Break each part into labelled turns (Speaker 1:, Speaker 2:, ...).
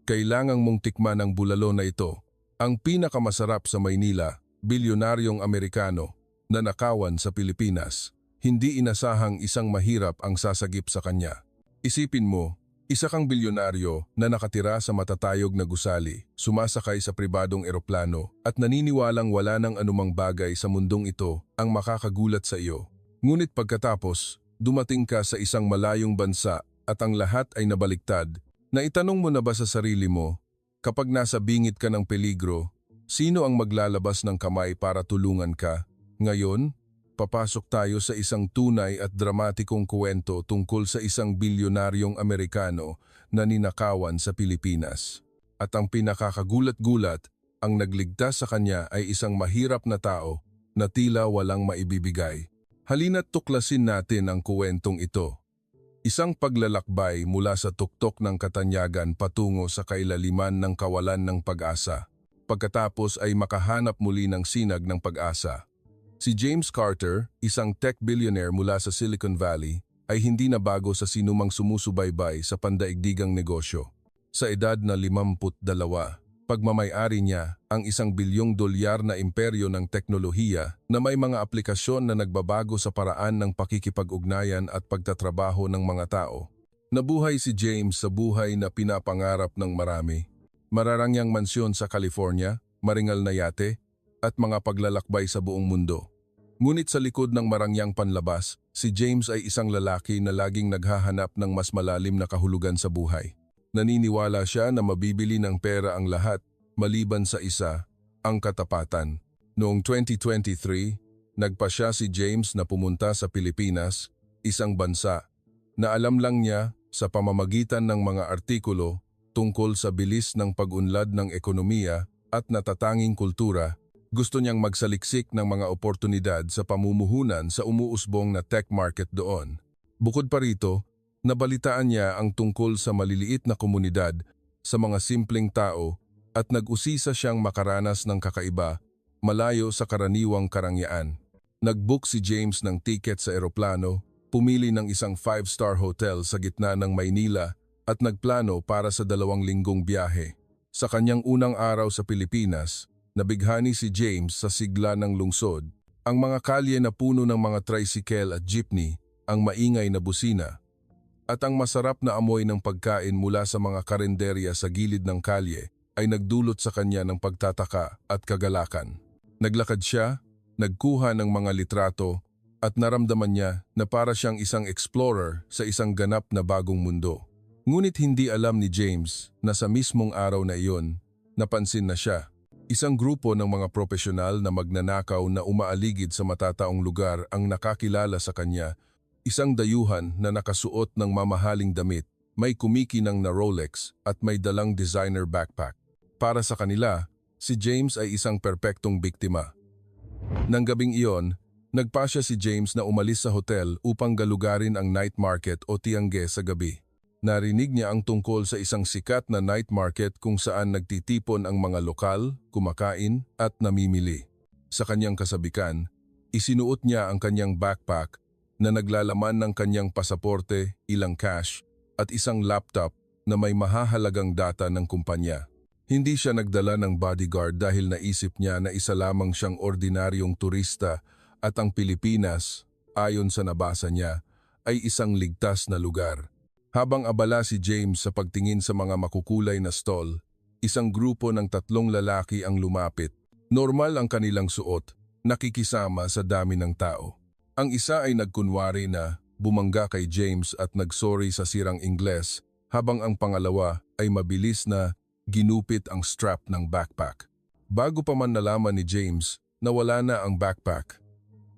Speaker 1: Kailangang mong tikman ang bulalo na ito. Ang pinakamasarap sa Maynila, bilyonaryong Amerikano na nakawan sa Pilipinas. Hindi inasahang isang mahirap ang sasagip sa kanya. Isipin mo, isa kang bilyonaryo na nakatira sa matatayog na gusali, sumasakay sa pribadong eroplano at naniniwalang wala ng anumang bagay sa mundong ito ang makakagulat sa iyo. Ngunit pagkatapos, dumating ka sa isang malayong bansa at ang lahat ay nabaliktad. Naitanong mo na ba sa sarili mo, kapag nasa bingit ka ng peligro, sino ang maglalabas ng kamay para tulungan ka? Ngayon, papasok tayo sa isang tunay at dramatikong kwento tungkol sa isang bilyonaryong Amerikano na ninakawan sa Pilipinas. At ang pinakakagulat-gulat, ang nagligtas sa kanya ay isang mahirap na tao na tila walang maibibigay. Halina't tuklasin natin ang kwentong ito. Isang paglalakbay mula sa tuktok ng katanyagan patungo sa kailaliman ng kawalan ng pag-asa. Pagkatapos ay makahanap muli ng sinag ng pag-asa. Si James Carter, isang tech billionaire mula sa Silicon Valley, ay hindi na bago sa sinumang sumusubaybay sa pandaigdigang negosyo. Sa edad na 52, pagmamay-ari niya ang $1 bilyong na imperyo ng teknolohiya na may mga aplikasyon na nagbabago sa paraan ng pakikipag-ugnayan at pagtatrabaho ng mga tao. Nabuhay si James sa buhay na pinapangarap ng marami. Mararangyang mansyon sa California, maringal na yate, at mga paglalakbay sa buong mundo. Ngunit sa likod ng marangyang panlabas, si James ay isang lalaki na laging naghahanap ng mas malalim na kahulugan sa buhay. Naniniwala siya na mabibili ng pera ang lahat, maliban sa isa, ang katapatan. Noong 2023, nagpasya si James na pumunta sa Pilipinas, isang bansa, na alam lang niya sa pamamagitan ng mga artikulo tungkol sa bilis ng pag-unlad ng ekonomiya at natatanging kultura. Gusto niyang magsaliksik ng mga oportunidad sa pamumuhunan sa umuusbong na tech market doon. Bukod pa rito, nabalitaan niya ang tungkol sa maliliit na komunidad, sa mga simpleng tao, at nag-usisa siyang makaranas ng kakaiba, malayo sa karaniwang karangyaan. Nag-book si James ng tiket sa eroplano, pumili ng isang 5-star hotel sa gitna ng Maynila at nagplano para sa 2 linggong biyahe. Sa kanyang unang araw sa Pilipinas, nabighani si James sa sigla ng lungsod. Ang mga kalye na puno ng mga tricycle at jeepney, ang maingay na busina, at ang masarap na amoy ng pagkain mula sa mga karenderya sa gilid ng kalye ay nagdulot sa kanya ng pagtataka at kagalakan. Naglakad siya, nagkuha ng mga litrato at naramdaman niya na para siyang isang explorer sa isang ganap na bagong mundo. Ngunit hindi alam ni James na sa mismong araw na iyon, napansin na siya. Isang grupo ng mga profesional na magnanakaw na umaaligid sa matataong lugar ang nakakilala sa kanya. Isang dayuhan na nakasuot ng mamahaling damit, may kumikinang na Rolex at may dalang designer backpack. Para sa kanila, si James ay isang perpektong biktima. Nang gabing iyon, nagpasya si James na umalis sa hotel upang galugarin ang night market o tiangge sa gabi. Narinig niya ang tungkol sa isang sikat na night market kung saan nagtitipon ang mga lokal, kumakain at namimili. Sa kanyang kasabikan, isinuot niya ang kanyang backpack na naglalaman ng kanyang pasaporte, ilang cash, at isang laptop na may mahahalagang data ng kumpanya. Hindi siya nagdala ng bodyguard dahil naisip niya na isa lamang siyang ordinaryong turista at ang Pilipinas, ayon sa nabasa niya, ay isang ligtas na lugar. Habang abala si James sa pagtingin sa mga makukulay na stall, isang grupo ng 3 lalaki ang lumapit. Normal ang kanilang suot, nakikisama sa dami ng tao. Ang isa ay nagkunwari na bumangga kay James at nagsorry sa sirang Ingles, habang ang pangalawa ay mabilis na ginupit ang strap ng backpack. Bago pa man nalaman ni James na wala na ang backpack,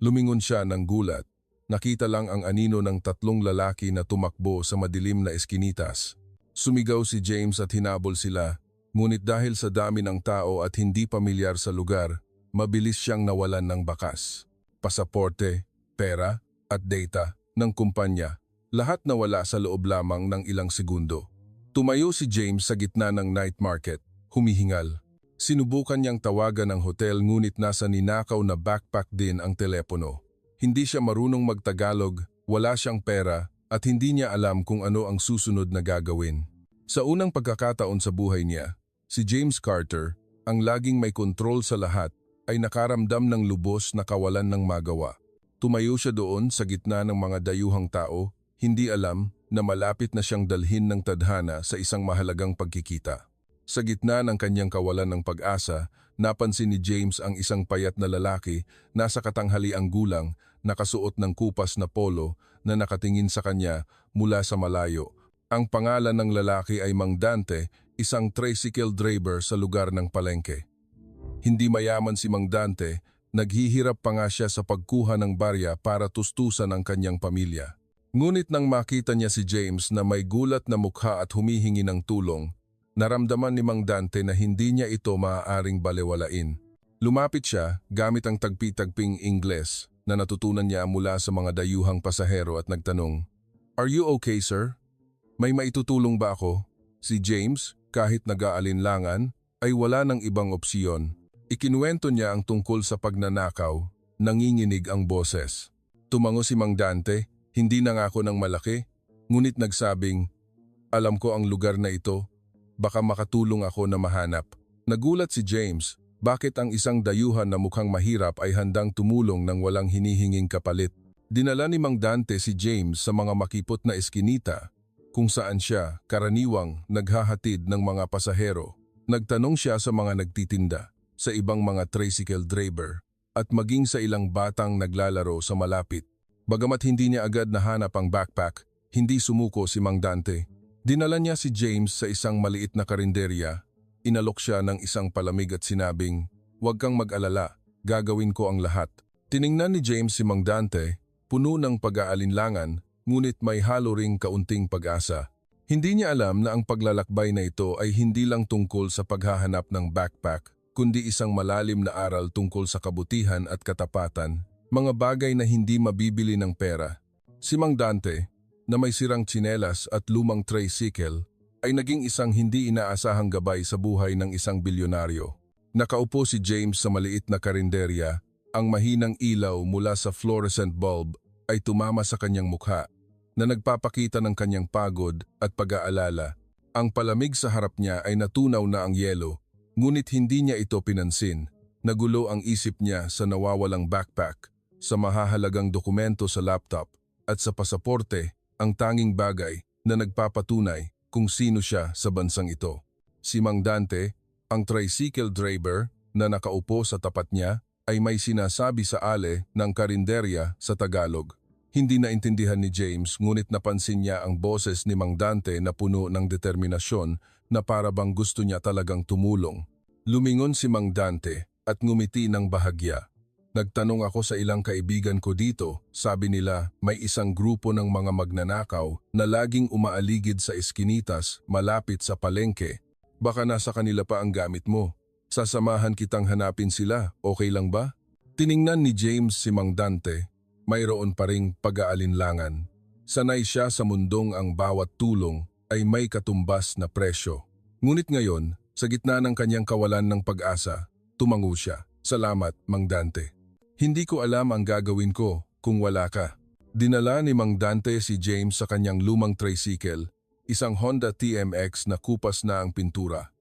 Speaker 1: lumingon siya ng gulat. Nakita lang ang anino ng 3 lalaki na tumakbo sa madilim na eskinitas. Sumigaw si James at hinabol sila, ngunit dahil sa dami ng tao at hindi pamilyar sa lugar, mabilis siyang nawalan ng bakas. Pasaporte, pera at data ng kumpanya, lahat nawala sa loob lamang ng ilang segundo. Tumayo si James sa gitna ng night market, humihingal. Sinubukan niyang tawagan ang hotel ngunit nasa ninakaw na backpack din ang telepono. Hindi siya marunong magtagalog, wala siyang pera at hindi niya alam kung ano ang susunod na gagawin. Sa unang pagkakataon sa buhay niya, si James Carter, ang laging may kontrol sa lahat, ay nakaramdam ng lubos na kawalan ng magawa. Tumayo siya doon sa gitna ng mga dayuhang tao, hindi alam na malapit na siyang dalhin ng tadhana sa isang mahalagang pagkikita. Sa gitna ng kanyang kawalan ng pag-asa, napansin ni James ang isang payat na lalaki, nasa katanghaliang gulang, nakasuot ng kupas na polo na nakatingin sa kanya mula sa malayo. Ang pangalan ng lalaki ay Mang Dante, isang tricycle driver sa lugar ng palengke. Hindi mayaman si Mang Dante, naghihirap pa nga siya sa pagkuha ng barya para tustusan ang kanyang pamilya. Ngunit nang makita niya si James na may gulat na mukha at humihingi ng tulong, naramdaman ni Mang Dante na hindi niya ito maaaring balewalain. Lumapit siya gamit ang tagpi-tagping Ingles na natutunan niya mula sa mga dayuhang pasahero at nagtanong, "Are you okay, sir? May maitutulong ba ako?" Si James, kahit nag-aalinlangan, ay wala ng ibang opsyon. Ikinuwento niya ang tungkol sa pagnanakaw, nanginginig ang boses. Tumango si Mang Dante, hindi nangako ng malaki, ngunit nagsabing, "Alam ko ang lugar na ito, baka makatulong ako na mahanap." Nagulat si James, bakit ang isang dayuhan na mukhang mahirap ay handang tumulong ng walang hinihinging kapalit. Dinala ni Mang Dante si James sa mga makipot na eskinita, kung saan siya karaniwang naghahatid ng mga pasahero. Nagtanong siya sa mga nagtitinda, sa ibang mga tricycle driver, at maging sa ilang batang naglalaro sa malapit. Bagamat hindi niya agad nahanap ang backpack, hindi sumuko si Mang Dante. Dinala niya si James sa isang maliit na karinderya, inalok siya ng isang palamig at sinabing, "Huwag kang mag-alala, gagawin ko ang lahat." Tiningnan ni James si Mang Dante, puno ng pag-aalinlangan, ngunit may halo ring kaunting pag-asa. Hindi niya alam na ang paglalakbay na ito ay hindi lang tungkol sa paghahanap ng backpack, kundi isang malalim na aral tungkol sa kabutihan at katapatan, mga bagay na hindi mabibili ng pera. Si Mang Dante, na may sirang tsinelas at lumang tricycle, ay naging isang hindi inaasahang gabay sa buhay ng isang bilyonaryo. Nakaupo si James sa maliit na karinderya, ang mahinang ilaw mula sa fluorescent bulb ay tumama sa kanyang mukha, na nagpapakita ng kanyang pagod at pag-aalala. Ang palamig sa harap niya ay natunaw na ang yelo, ngunit hindi niya ito pinansin. Nagulo ang isip niya sa nawawalang backpack, sa mahahalagang dokumento sa laptop, at sa pasaporte, ang tanging bagay na nagpapatunay kung sino siya sa bansang ito. Si Mang Dante, ang tricycle driver na nakaupo sa tapat niya, ay may sinasabi sa ale ng karinderya sa Tagalog. Hindi naintindihan ni James, ngunit napansin niya ang boses ni Mang Dante na puno ng determinasyon na para bang gusto niya talagang tumulong. Lumingon si Mang Dante at ngumiti ng bahagya. "Nagtanong ako sa ilang kaibigan ko dito, sabi nila may isang grupo ng mga magnanakaw na laging umaaligid sa eskinitas malapit sa palengke. Baka nasa kanila pa ang gamit mo. Sasamahan kitang hanapin sila, okay lang ba?" Tiningnan ni James si Mang Dante. Mayroon pa ring pag-aalinlangan. Sanay siya sa mundong ang bawat tulong ay may katumbas na presyo. Ngunit ngayon, sa gitna ng kanyang kawalan ng pag-asa, tumango siya. "Salamat, Mang Dante. Hindi ko alam ang gagawin ko kung wala ka." Dinala ni Mang Dante si James sa kanyang lumang tricycle, isang Honda TMX na kupas na ang pintura.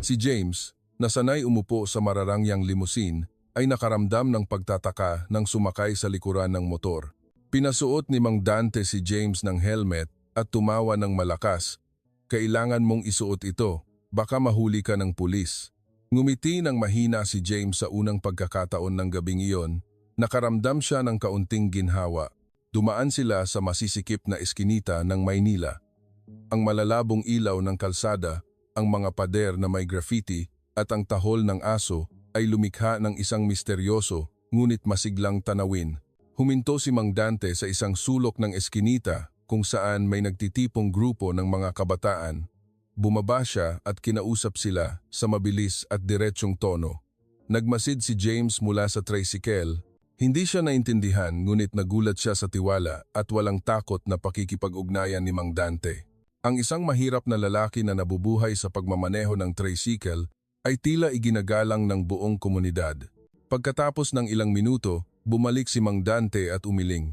Speaker 1: Si James, na sanay umupo sa mararangyang limousine, ay nakaramdam ng pagtataka nang sumakay sa likuran ng motor. Pinasuot ni Mang Dante si James ng helmet at tumawa ng malakas. "Kailangan mong isuot ito, baka mahuli ka ng pulis." Ngumiti ng mahina si James sa unang pagkakataon ng gabing iyon. Nakaramdam siya ng kaunting ginhawa. Dumaan sila sa masisikip na eskinita ng Maynila. Ang malalabong ilaw ng kalsada, ang mga pader na may graffiti at ang tahol ng aso ay lumikha ng isang misteryoso ngunit masiglang tanawin. Huminto si Mang Dante sa isang sulok ng eskinita kung saan may nagtitipong grupo ng mga kabataan. Bumaba siya at kinausap sila sa mabilis at diretsyong tono. Nagmasid si James mula sa tricycle. Hindi siya naintindihan ngunit nagulat siya sa tiwala at walang takot na pakikipag-ugnayan ni Mang Dante. Ang isang mahirap na lalaki na nabubuhay sa pagmamaneho ng tricycle ay tila iginagalang ng buong komunidad. Pagkatapos ng ilang minuto, bumalik si Mang Dante at umiling.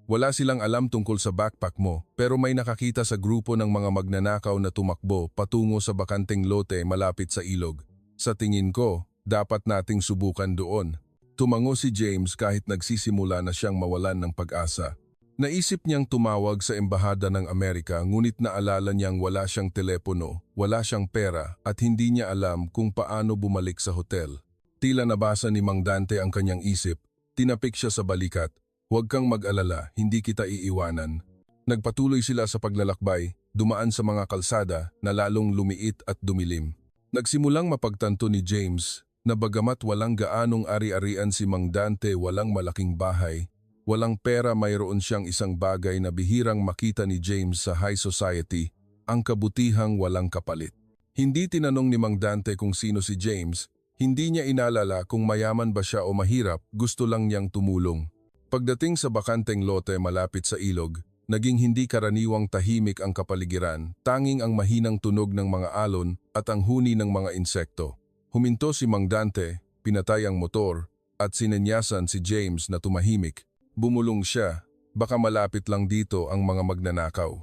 Speaker 1: Wala silang alam tungkol sa backpack mo pero may nakakita sa grupo ng mga magnanakaw na tumakbo patungo sa bakanteng lote malapit sa ilog. Sa tingin ko, dapat nating subukan doon. Tumango si James kahit nagsisimula na siyang mawalan ng pag-asa. Naisip niyang tumawag sa Embahada ng Amerika ngunit naalala niyang wala siyang telepono, wala siyang pera at hindi niya alam kung paano bumalik sa hotel. Tila nabasa ni Mang Dante ang kanyang isip, tinapik siya sa balikat. Huwag kang mag-alala, hindi kita iiwanan. Nagpatuloy sila sa paglalakbay, dumaan sa mga kalsada na lalong lumiit at dumilim. Nagsimulang mapagtanto ni James na bagamat walang gaanong ari-arian si Mang Dante, walang malaking bahay, walang pera, mayroon siyang isang bagay na bihirang makita ni James sa high society, ang kabutihang walang kapalit. Hindi tinanong ni Mang Dante kung sino si James, hindi niya inalala kung mayaman ba siya o mahirap, gusto lang niyang tumulong. Pagdating sa bakanteng lote malapit sa ilog, naging hindi karaniwang tahimik ang kapaligiran, tanging ang mahinang tunog ng mga alon at ang huni ng mga insekto. Huminto si Mang Dante, pinatay ang motor, at sinenyasan si James na tumahimik. Bumulong siya, baka malapit lang dito ang mga magnanakaw.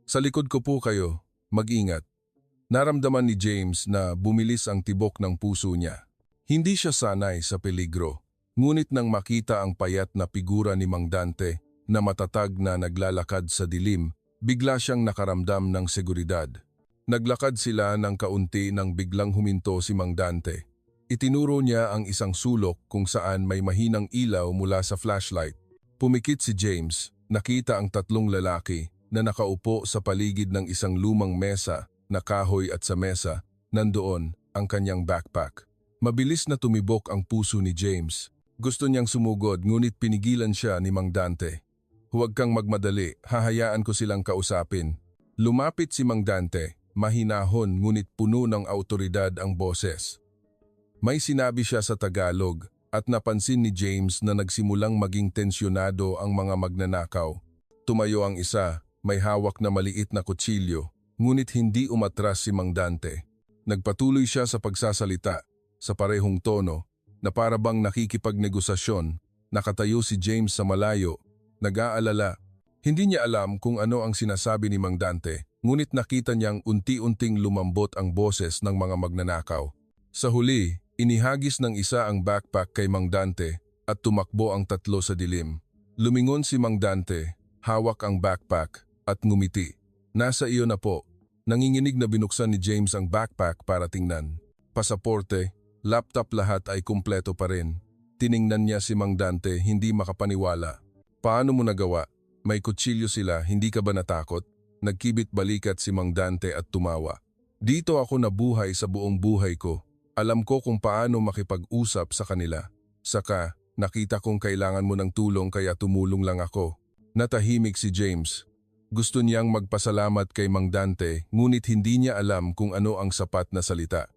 Speaker 1: Sa likod ko po kayo, mag-ingat. Naramdaman ni James na bumilis ang tibok ng puso niya. Hindi siya sanay sa peligro. Ngunit nang makita ang payat na figura ni Mang Dante na matatag na naglalakad sa dilim, bigla siyang nakaramdam ng seguridad. Naglakad sila ng kaunti nang biglang huminto si Mang Dante. Itinuro niya ang isang sulok kung saan may mahinang ilaw mula sa flashlight. Pumikit si James, nakita ang tatlong lalaki na nakaupo sa paligid ng isang lumang mesa na kahoy at sa mesa, nandoon ang kanyang backpack. Mabilis na tumibok ang puso ni James. Gusto niyang sumugod ngunit pinigilan siya ni Mang Dante. Huwag kang magmadali, hahayaan ko silang kausapin. Lumapit si Mang Dante, mahinahon ngunit puno ng autoridad ang boses. May sinabi siya sa Tagalog at napansin ni James na nagsimulang maging tensyonado ang mga magnanakaw. Tumayo ang isa, may hawak na maliit na kutsilyo, ngunit hindi umatras si Mang Dante. Nagpatuloy siya sa pagsasalita, sa parehong tono, na para bang nakikipagnegosasyon. Nakatayo si James sa malayo, nag-aalala. Hindi niya alam kung ano ang sinasabi ni Mang Dante, ngunit nakita niyang unti-unting lumambot ang boses ng mga magnanakaw. Sa huli, inihagis ng isa ang backpack kay Mang Dante at tumakbo ang tatlo sa dilim. Lumingon si Mang Dante, hawak ang backpack at ngumiti. Nasa iyo na po. Nanginginig na binuksan ni James ang backpack para tingnan. Pasaporte, laptop, lahat ay kumpleto pa rin. Tiningnan niya si Mang Dante, hindi makapaniwala. Paano mo nagawa? May kutsilyo sila, hindi ka ba natakot? Nagkibit balikat si Mang Dante at tumawa. Dito ako nabuhay sa buong buhay ko. Alam ko kung paano makipag-usap sa kanila. Saka, nakita kong kailangan mo ng tulong kaya tumulong lang ako. Natahimik si James. Gusto niyang magpasalamat kay Mang Dante ngunit hindi niya alam kung ano ang sapat na salita.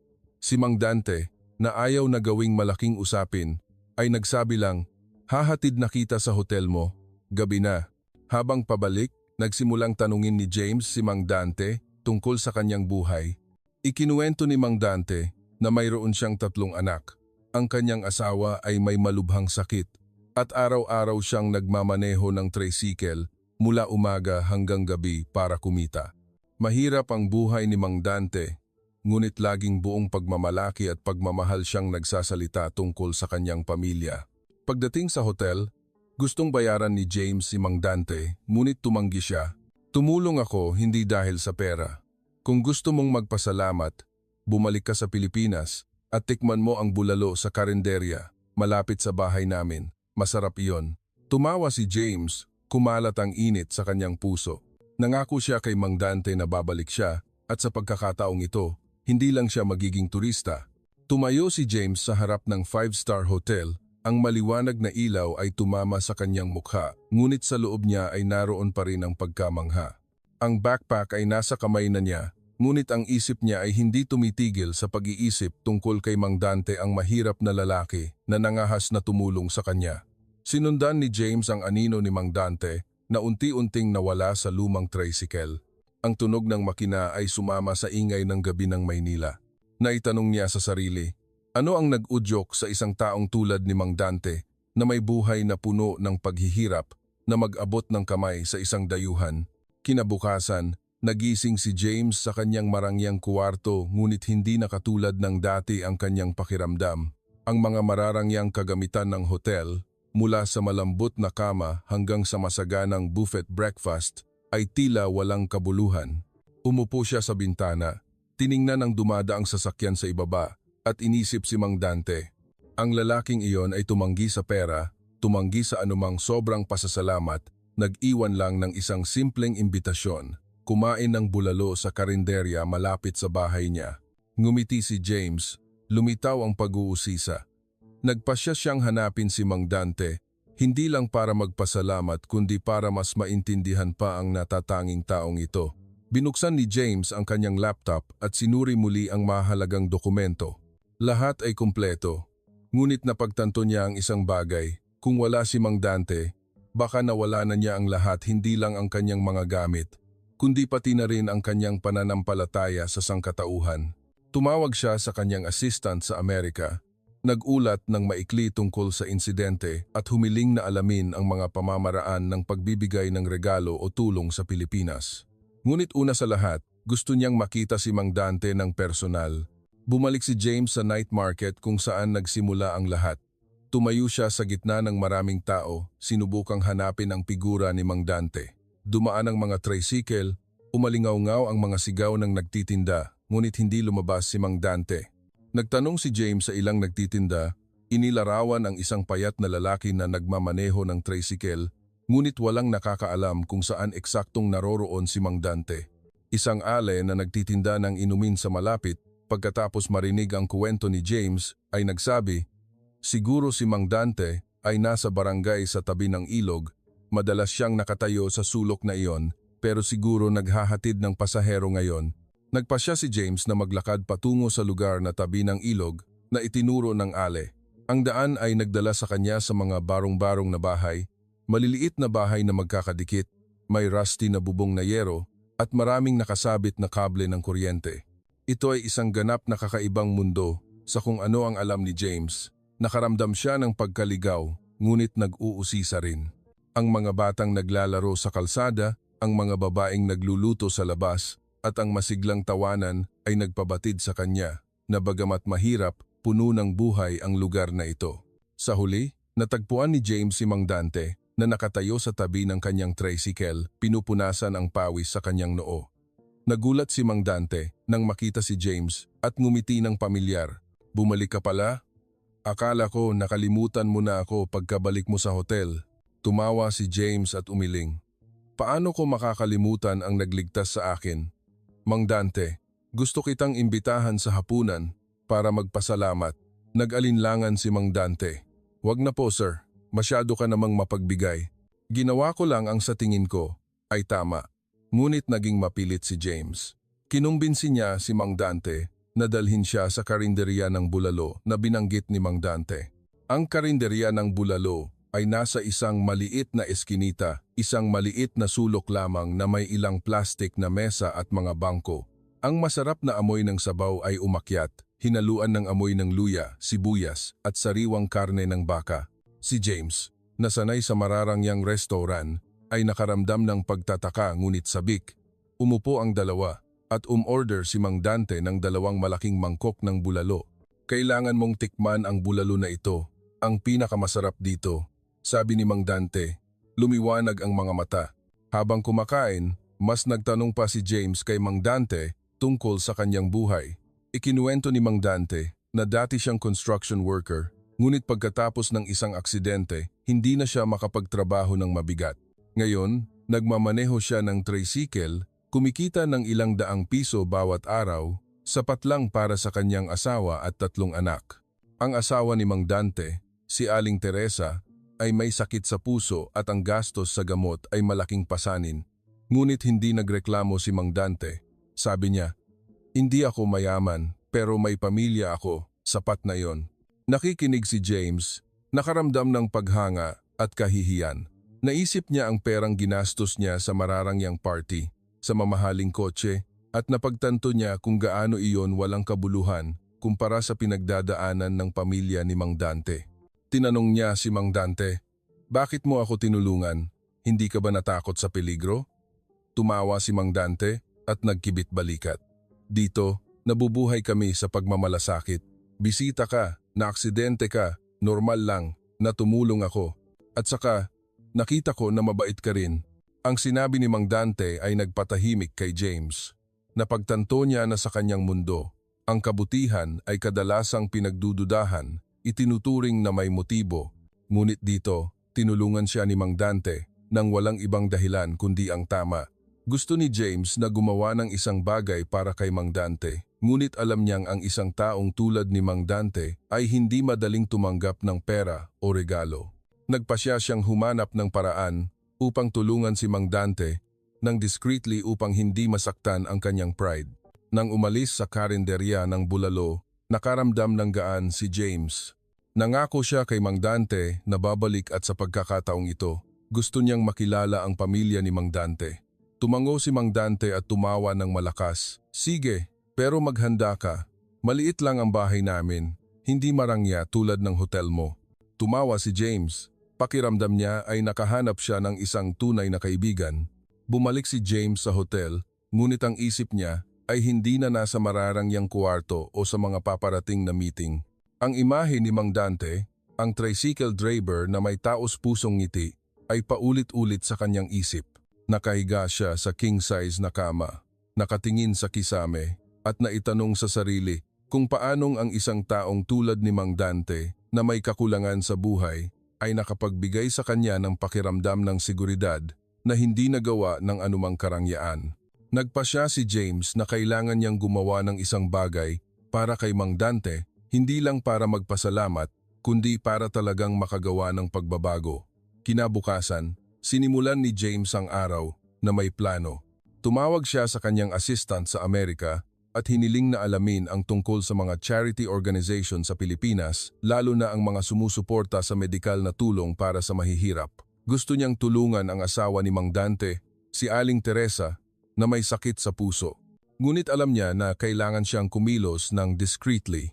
Speaker 1: Si Mang Dante, na ayaw na gawing malaking usapin, ay nagsabi lang, hahatid na kita sa hotel mo, gabi na. Habang pabalik, nagsimulang tanungin ni James si Mang Dante tungkol sa kanyang buhay. Ikinuwento ni Mang Dante na mayroon siyang 3 anak. Ang kanyang asawa ay may malubhang sakit at araw-araw siyang nagmamaneho ng tricycle mula umaga hanggang gabi para kumita. Mahirap ang buhay ni Mang Dante, ngunit laging buong pagmamalaki at pagmamahal siyang nagsasalita tungkol sa kanyang pamilya. Pagdating sa hotel, gustong bayaran ni James si Mang Dante, ngunit tumanggi siya. Tumulong ako hindi dahil sa pera. Kung gusto mong magpasalamat, bumalik ka sa Pilipinas at tikman mo ang bulalo sa karinderya, malapit sa bahay namin. Masarap iyon. Tumawa si James, kumalat ang init sa kanyang puso. Nangako siya kay Mang Dante na babalik siya at sa pagkakataong ito, hindi lang siya magiging turista. Tumayo si James sa harap ng 5-star hotel. Ang maliwanag na ilaw ay tumama sa kanyang mukha, ngunit sa loob niya ay naroon pa rin ang pagkamangha. Ang backpack ay nasa kamay na niya, ngunit ang isip niya ay hindi tumitigil sa pag-iisip tungkol kay Mang Dante, ang mahirap na lalaki na nangahas na tumulong sa kanya. Sinundan ni James ang anino ni Mang Dante na unti-unting nawala sa lumang tricycle. Ang tunog ng makina ay sumama sa ingay ng gabi ng Maynila. Naitanong niya sa sarili, ano ang nag-udyok sa isang taong tulad ni Mang Dante na may buhay na puno ng paghihirap na mag-abot ng kamay sa isang dayuhan. Kinabukasan, nagising si James sa kanyang marangyang kuwarto ngunit hindi na katulad ng dati ang kanyang pakiramdam. Ang mga mararangyang kagamitan ng hotel, mula sa malambot na kama hanggang sa masaganang buffet breakfast, ay tila walang kabuluhan. Umupo siya sa bintana, tiningnan ang dumadaang sasakyan sa ibaba at inisip si Mang Dante. Ang lalaking iyon ay tumanggi sa pera, tumanggi sa anumang sobrang pasasalamat, nag-iwan lang ng isang simpleng imbitasyon, kumain ng bulalo sa karinderya malapit sa bahay niya. Ngumiti si James, lumitaw ang pag-uusisa. Nagpasya siyang hanapin si Mang Dante, hindi lang para magpasalamat kundi para mas maintindihan pa ang natatanging taong ito. Binuksan ni James ang kanyang laptop at sinuri muli ang mahalagang dokumento. Lahat ay kumpleto, ngunit napagtanto niya ang isang bagay, kung wala si Mang Dante, baka nawala na niya ang lahat, hindi lang ang kanyang mga gamit, kundi pati na rin ang kanyang pananampalataya sa sangkatauhan. Tumawag siya sa kanyang assistant sa Amerika, nag-ulat ng maikli tungkol sa insidente at humiling na alamin ang mga pamamaraan ng pagbibigay ng regalo o tulong sa Pilipinas. Ngunit una sa lahat, gusto niyang makita si Mang Dante ng personal. Bumalik si James sa night market kung saan nagsimula ang lahat. Tumayo siya sa gitna ng maraming tao, sinubukang hanapin ang figura ni Mang Dante. Dumaan ang mga tricycle, umalingaw-ngaw ang mga sigaw ng nagtitinda, ngunit hindi lumabas si Mang Dante. Nagtanong si James sa ilang nagtitinda, inilarawan ang isang payat na lalaki na nagmamaneho ng tricycle, ngunit walang nakakaalam kung saan eksaktong naroroon si Mang Dante. Isang ale na nagtitinda ng inumin sa malapit, pagkatapos marinig ang kwento ni James, ay nagsabi, "Siguro si Mang Dante ay nasa barangay sa tabi ng ilog, madalas siyang nakatayo sa sulok na iyon, pero siguro naghahatid ng pasahero ngayon." Nagpasya si James na maglakad patungo sa lugar na tabi ng ilog na itinuro ng ale. Ang daan ay nagdala sa kanya sa mga barong-barong na bahay, maliliit na bahay na magkakadikit, may rusty na bubong na yero at maraming nakasabit na kable ng kuryente. Ito ay isang ganap na kakaibang mundo sa kung ano ang alam ni James. Nakaramdam siya ng pagkaligaw, ngunit nag-uusisa rin. Ang mga batang naglalaro sa kalsada, ang mga babaeng nagluluto sa labas, at ang masiglang tawanan ay nagpabatid sa kanya na bagamat mahirap, puno ng buhay ang lugar na ito. Sa huli, natagpuan ni James si Mang Dante na nakatayo sa tabi ng kanyang tricycle, pinupunasan ang pawis sa kanyang noo. Nagulat si Mang Dante nang makita si James at ngumiti ng pamilyar. "Bumalik ka pala? Akala ko nakalimutan mo na ako pagkabalik mo sa hotel." Tumawa si James at umiling. "Paano ko makakalimutan ang nagligtas sa akin? Mang Dante, gusto kitang imbitahan sa hapunan para magpasalamat." Nag-alinlangan si Mang Dante. "Wag na po sir, masyado ka namang mapagbigay. Ginawa ko lang ang sa tingin ko ay tama." Ngunit naging mapilit si James. Kinumbinsi niya si Mang Dante na dalhin siya sa karinderya ng bulalo na binanggit ni Mang Dante. Ang karinderya ng bulalo ay nasa isang maliit na eskinita, isang maliit na sulok lamang na may ilang plastik na mesa at mga bangko. Ang masarap na amoy ng sabaw ay umakyat, hinaluan ng amoy ng luya, sibuyas at sariwang karne ng baka. Si James, na sanay sa mararangyang restaurant, ay nakaramdam ng pagtataka ngunit sabik. Umupo ang dalawa at umorder si Mang Dante ng 2 malaking mangkok ng bulalo. "Kailangan mong tikman ang bulalo na ito, ang pinakamasarap dito," sabi ni Mang Dante. Lumiwanag ang mga mata. Habang kumakain, mas nagtanong pa si James kay Mang Dante tungkol sa kanyang buhay. Ikinuwento ni Mang Dante na dati siyang construction worker, ngunit pagkatapos ng isang aksidente, hindi na siya makapagtrabaho ng mabigat. Ngayon, nagmamaneho siya ng tricycle, kumikita ng ilang daang piso bawat araw, sapat lang para sa kanyang asawa at 3 anak. Ang asawa ni Mang Dante, si Aling Teresa, ay may sakit sa puso at ang gastos sa gamot ay malaking pasanin. Ngunit hindi nagreklamo si Mang Dante. Sabi niya, "Hindi ako mayaman, pero may pamilya ako, sapat na yon." Nakikinig si James, nakaramdam ng paghanga at kahihiyan. Naisip niya ang perang ginastos niya sa mararangyang party, sa mamahaling kotse, at napagtanto niya kung gaano iyon walang kabuluhan kumpara sa pinagdadaanan ng pamilya ni Mang Dante. Tinanong niya si Mang Dante, "Bakit mo ako tinulungan? Hindi ka ba natakot sa peligro? Tumawa si Mang Dante at nagkibit balikat. Dito, nabubuhay kami sa pagmamalasakit. Bisita ka, naaksidente ka, normal lang, na tumulong ako. At saka, nakita ko na mabait ka rin. Ang sinabi ni Mang Dante ay nagpatahimik kay James. Napagtanto niya na sa kanyang mundo, ang kabutihan ay kadalasang pinagdududahan, itinuturing na may motibo. Ngunit dito, tinulungan siya ni Mang Dante nang walang ibang dahilan kundi ang tama. Gusto ni James na gumawa ng isang bagay para kay Mang Dante, ngunit alam niyang ang isang taong tulad ni Mang Dante ay hindi madaling tumanggap ng pera o regalo. Nagpasya siyang humanap ng paraan upang tulungan si Mang Dante nang discreetly upang hindi masaktan ang kanyang pride. Nang umalis sa karinderya ng bulalo, nakaramdam ng gaan si James. Nangako siya kay Mang Dante na babalik at sa pagkakataong ito, gusto niyang makilala ang pamilya ni Mang Dante. Tumango si Mang Dante at tumawa ng malakas. Sige, pero maghanda ka. Maliit lang ang bahay namin, hindi marangya tulad ng hotel mo. Tumawa si James. Pakiramdam niya ay nakahanap siya ng isang tunay na kaibigan. Bumalik si James sa hotel, ngunit ang isip niya ay hindi na nasa mararangyang kwarto o sa mga paparating na meeting. Ang imahe ni Mang Dante, ang tricycle driver na may taos-pusong ngiti, ay paulit-ulit sa kanyang isip. Nakahiga siya sa king-size na kama, nakatingin sa kisame, at naitanong sa sarili kung paanong ang isang taong tulad ni Mang Dante na may kakulangan sa buhay ay nakapagbigay sa kanya ng pakiramdam ng seguridad na hindi nagawa ng anumang karangyaan. Nagpasya si James na kailangan niyang gumawa ng isang bagay para kay Mang Dante, hindi lang para magpasalamat, kundi para talagang makagawa ng pagbabago. Kinabukasan, sinimulan ni James ang araw na may plano. Tumawag siya sa kanyang assistant sa Amerika at hiniling na alamin ang tungkol sa mga charity organization sa Pilipinas, lalo na ang mga sumusuporta sa medikal na tulong para sa mahihirap. Gusto niyang tulungan ang asawa ni Mang Dante, si Aling Teresa, na may sakit sa puso. Ngunit alam niya na kailangan siyang kumilos ng discreetly.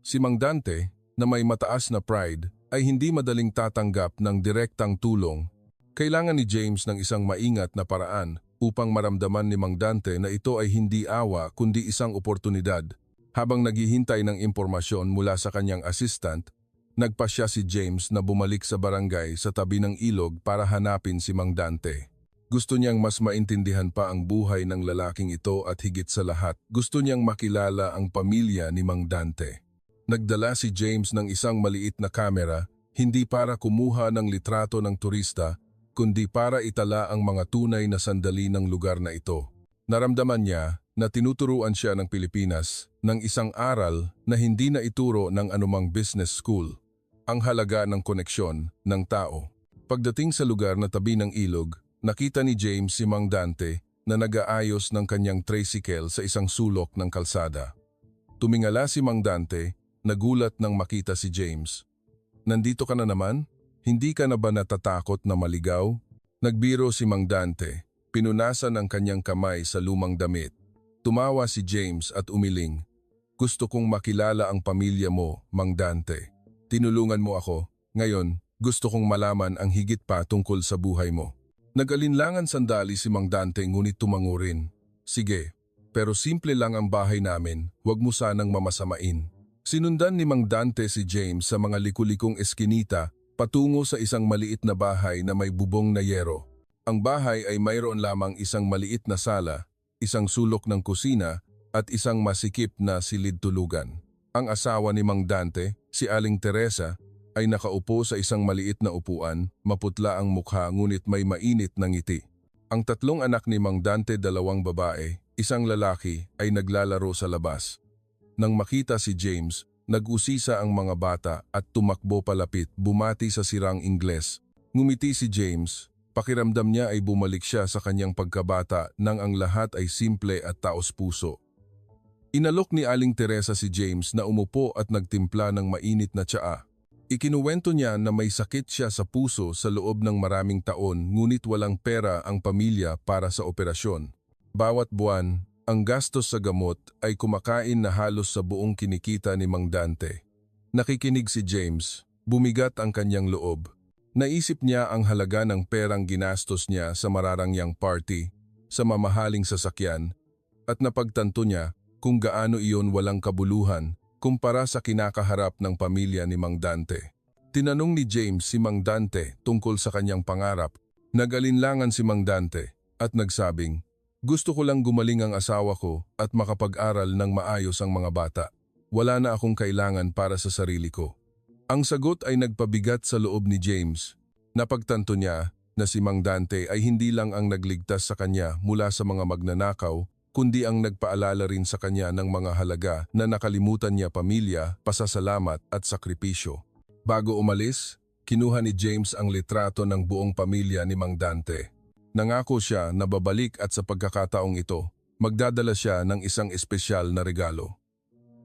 Speaker 1: Si Mang Dante, na may mataas na pride, ay hindi madaling tatanggap ng direktang tulong. Kailangan ni James ng isang maingat na paraan upang maramdaman ni Mang Dante na ito ay hindi awa kundi isang oportunidad. Habang naghihintay ng impormasyon mula sa kanyang assistant, nagpasya si James na bumalik sa barangay sa tabi ng ilog para hanapin si Mang Dante. Gusto niyang mas maintindihan pa ang buhay ng lalaking ito at higit sa lahat, gusto niyang makilala ang pamilya ni Mang Dante. Nagdala si James ng isang maliit na kamera, hindi para kumuha ng litrato ng turista, kundi para itala ang mga tunay na sandali ng lugar na ito. Naramdaman niya na tinuturuan siya ng Pilipinas ng isang aral na hindi na ituro ng anumang business school, ang halaga ng koneksyon ng tao. Pagdating sa lugar na tabi ng ilog, nakita ni James si Mang Dante na nag-aayos ng kanyang tricycle sa isang sulok ng kalsada. Tumingala si Mang Dante, nagulat nang makita si James. Nandito ka na naman? Hindi ka na ba natatakot na maligaw? Nagbiro si Mang Dante, pinunasan ang kanyang kamay sa lumang damit. Tumawa si James at umiling. Gusto kong makilala ang pamilya mo, Mang Dante. Tinulungan mo ako. Ngayon, gusto kong malaman ang higit pa tungkol sa buhay mo. Nag-alinlangan sandali si Mang Dante ngunit tumango rin. Sige, pero simple lang ang bahay namin, huwag mo sanang mamasamain. Sinundan ni Mang Dante si James sa mga liku-likong eskinita patungo sa isang maliit na bahay na may bubong na yero. Ang bahay ay mayroon lamang isang maliit na sala, isang sulok ng kusina at isang masikip na silid-tulugan. Ang asawa ni Mang Dante, si Aling Teresa, ay nakaupo sa isang maliit na upuan, maputla ang mukha ngunit may mainit na ngiti. Ang tatlong anak ni Mang Dante, 2 babae, isang lalaki, ay naglalaro sa labas. Nang makita si James, nag-usisa ang mga bata at tumakbo palapit, bumati sa sirang Ingles. Ngumiti si James, pakiramdam niya ay bumalik siya sa kanyang pagkabata nang ang lahat ay simple at taos-puso. Inalok ni Aling Teresa si James na umupo at nagtimpla ng mainit na tsaa. Ikinuwento niya na may sakit siya sa puso sa loob ng maraming taon ngunit walang pera ang pamilya para sa operasyon. Bawat buwan, ang gastos sa gamot ay kumakain na halos sa buong kinikita ni Mang Dante. Nakikinig si James, bumigat ang kanyang loob. Naisip niya ang halaga ng perang ginastos niya sa mararangyang party, sa mamahaling sasakyan, at napagtanto niya kung gaano iyon walang kabuluhan kumpara sa kinakaharap ng pamilya ni Mang Dante. Tinanong ni James si Mang Dante tungkol sa kanyang pangarap. Nag-alinlangan si Mang Dante at nagsabing, "Gusto ko lang gumaling ang asawa ko at makapag-aral ng maayos ang mga bata. Wala na akong kailangan para sa sarili ko." Ang sagot ay nagpabigat sa loob ni James. Napagtanto niya na si Mang Dante ay hindi lang ang nagligtas sa kanya mula sa mga magnanakaw, kundi ang nagpaalala rin sa kanya ng mga halaga na nakalimutan niya: pamilya, pasasalamat at sakripisyo. Bago umalis, kinuha ni James ang litrato ng buong pamilya ni Mang Dante. Nangako siya na babalik at sa pagkakataong ito, magdadala siya ng isang espesyal na regalo.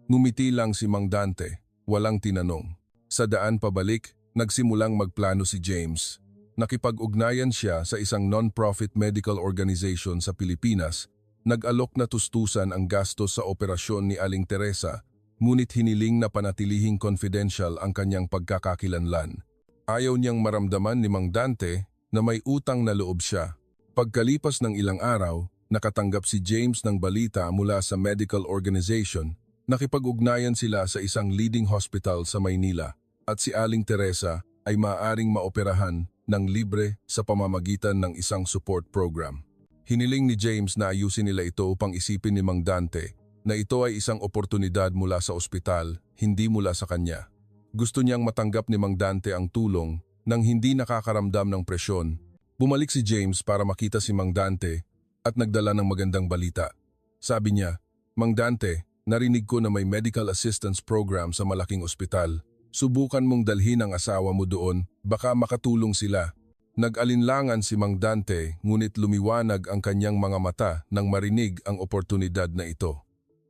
Speaker 1: Ngumiti lang si Mang Dante, walang tinanong. Sa daan pabalik, nagsimulang magplano si James. Nakipag-ugnayan siya sa isang non-profit medical organization sa Pilipinas. Nag-alok na tustusan ang gastos sa operasyon ni Aling Teresa, ngunit hiniling na panatilihing confidential ang kanyang pagkakakilanlan. Ayaw niyang maramdaman ni Mang Dante na may utang na loob siya. Pagkalipas ng ilang araw, nakatanggap si James ng balita mula sa medical organization. Nakipag-ugnayan sila sa isang leading hospital sa Maynila at si Aling Teresa ay maaaring maoperahan ng libre sa pamamagitan ng isang support program. Hiniling ni James na ayusin nila ito upang isipin ni Mang Dante na ito ay isang oportunidad mula sa ospital, hindi mula sa kanya. Gusto niyang matanggap ni Mang Dante ang tulong nang hindi nakakaramdam ng presyon. Bumalik si James para makita si Mang Dante at nagdala ng magandang balita. Sabi niya, "Mang Dante, narinig ko na may medical assistance program sa malaking ospital. Subukan mong dalhin ang asawa mo doon, baka makatulong sila." Nag-alinlangan si Mang Dante, ngunit lumiwanag ang kanyang mga mata nang marinig ang oportunidad na ito.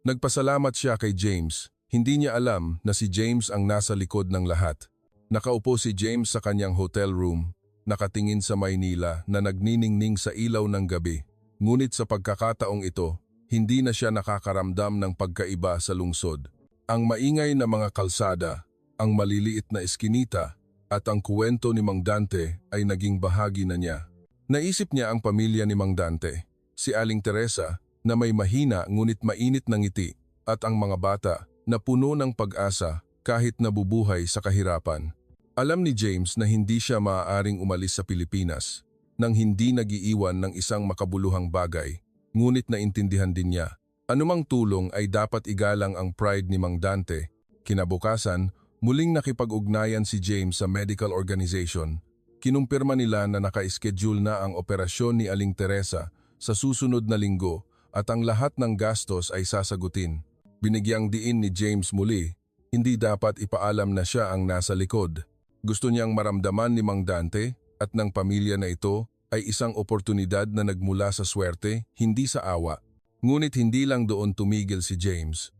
Speaker 1: Nagpasalamat siya kay James. Hindi niya alam na si James ang nasa likod ng lahat. Nakaupo si James sa kanyang hotel room, nakatingin sa Maynila na nagniningning sa ilaw ng gabi. Ngunit sa pagkakataong ito, hindi na siya nakakaramdam ng pagkaiba sa lungsod. Ang maingay na mga kalsada, ang maliliit na eskinita, at ang kuwento ni Mang Dante ay naging bahagi na niya. Naisip niya ang pamilya ni Mang Dante, si Aling Teresa na may mahina ngunit mainit na ngiti, at ang mga bata na puno ng pag-asa kahit nabubuhay sa kahirapan. Alam ni James na hindi siya maaaring umalis sa Pilipinas nang hindi nagiiwan ng isang makabuluhang bagay, ngunit naintindihan din niya. Anumang tulong ay dapat igalang ang pride ni Mang Dante. Kinabukasan, muling nakipag-ugnayan si James sa medical organization. Kinumpirma nila na naka-schedule na ang operasyon ni Aling Teresa sa susunod na linggo at ang lahat ng gastos ay sasagutin. Binigyang diin ni James muli, hindi dapat ipaalam na siya ang nasa likod. Gusto niyang maramdaman ni Mang Dante at ng pamilya na ito ay isang oportunidad na nagmula sa swerte, hindi sa awa. Ngunit hindi lang doon tumigil si James.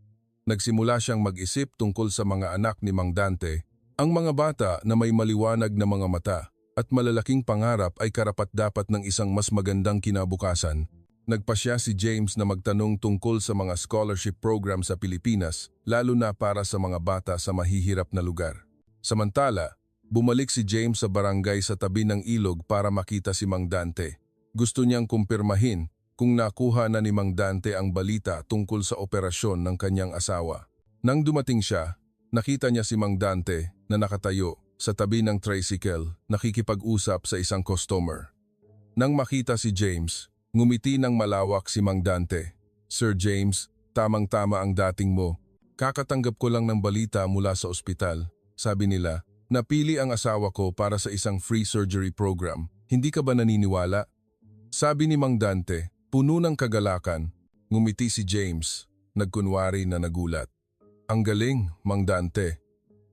Speaker 1: Nagsimula siyang mag-isip tungkol sa mga anak ni Mang Dante. Ang mga bata na may maliwanag na mga mata at malalaking pangarap ay karapat-dapat ng isang mas magandang kinabukasan. Nagpasya si James na magtanong tungkol sa mga scholarship program sa Pilipinas, lalo na para sa mga bata sa mahihirap na lugar. Samantala, bumalik si James sa barangay sa tabi ng ilog para makita si Mang Dante. Gusto niyang kumpirmahin kung nakuha na ni Mang Dante ang balita tungkol sa operasyon ng kanyang asawa. Nang dumating siya, nakita niya si Mang Dante na nakatayo sa tabi ng tricycle, nakikipag-usap sa isang customer. Nang makita si James, ngumiti ng malawak si Mang Dante. "Sir James, tamang-tama ang dating mo. Kakatanggap ko lang ng balita mula sa ospital. Sabi nila, napili ang asawa ko para sa isang free surgery program. Hindi ka ba naniniwala?" Sabi ni Mang Dante, puno ng kagalakan. Ngumiti si James, nagkunwari na nagulat. "Ang galing, Mang Dante.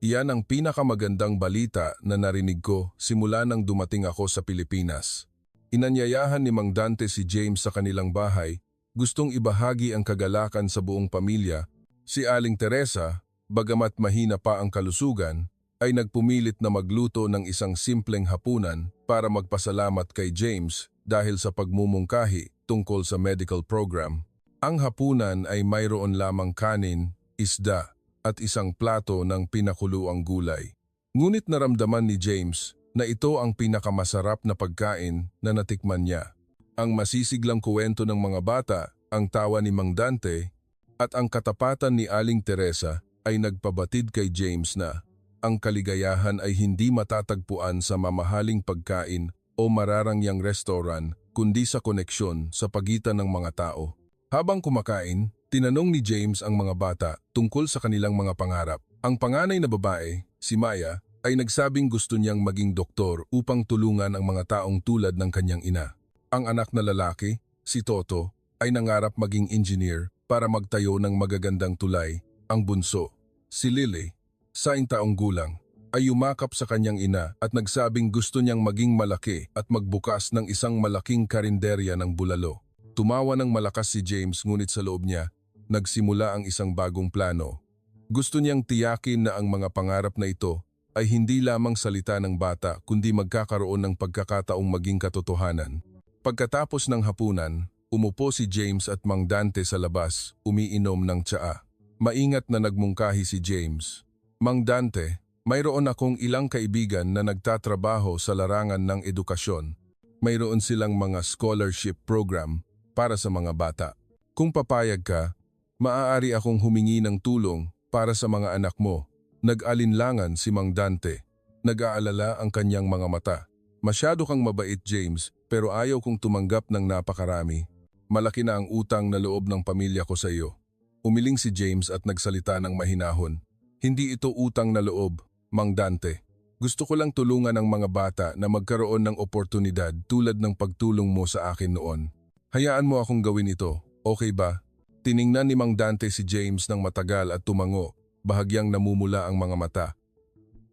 Speaker 1: Iyan ang pinakamagandang balita na narinig ko simula nang dumating ako sa Pilipinas." Inanyayahan ni Mang Dante si James sa kanilang bahay, gustong ibahagi ang kagalakan sa buong pamilya. Si Aling Teresa, bagamat mahina pa ang kalusugan, ay nagpumilit na magluto ng isang simpleng hapunan para magpasalamat kay James dahil sa pagmumungkahi tungkol sa medical program. Ang hapunan ay mayroon lamang kanin, isda, at isang plato ng pinakuluang gulay. Ngunit naramdaman ni James na ito ang pinakamasarap na pagkain na natikman niya. Ang masisiglang kuwento ng mga bata, ang tawa ni Mang Dante, at ang katapatan ni Aling Teresa ay nagpabatid kay James na ang kaligayahan ay hindi matatagpuan sa mamahaling pagkain o mararangyang restaurant kundi sa koneksyon sa pagitan ng mga tao. Habang kumakain, tinanong ni James ang mga bata tungkol sa kanilang mga pangarap. Ang panganay na babae, si Maya, ay nagsabing gusto niyang maging doktor upang tulungan ang mga taong tulad ng kanyang ina. Ang anak na lalaki, si Toto, ay nangarap maging engineer para magtayo ng magagandang tulay. Ang bunso, si Lily, 9 taong gulang, ay yumakap sa kanyang ina at nagsabing gusto niyang maging malaki at magbukas ng isang malaking karinderya ng bulalo. Tumawa ng malakas si James ngunit sa loob niya, nagsimula ang isang bagong plano. Gusto niyang tiyakin na ang mga pangarap na ito ay hindi lamang salita ng bata kundi magkakaroon ng pagkakataong maging katotohanan. Pagkatapos ng hapunan, umupo si James at Mang Dante sa labas, umiinom ng tsaa. Maingat na nagmungkahi si James. Mang Dante, mayroon akong ilang kaibigan na nagtatrabaho sa larangan ng edukasyon. Mayroon silang mga scholarship program para sa mga bata. Kung papayag ka, maaari akong humingi ng tulong para sa mga anak mo. Nag-alinlangan si Mang Dante. Nag-aalala ang kanyang mga mata. Masyado kang mabait, James, pero ayaw kong tumanggap ng napakarami. Malaki na ang utang na loob ng pamilya ko sa iyo. Umiling si James at nagsalita ng mahinahon. Hindi ito utang na loob, Mang Dante. Gusto ko lang tulungan ang mga bata na magkaroon ng oportunidad tulad ng pagtulong mo sa akin noon. Hayaan mo akong gawin ito, okay ba? Tiningnan ni Mang Dante si James ng matagal at tumango, bahagyang namumula ang mga mata.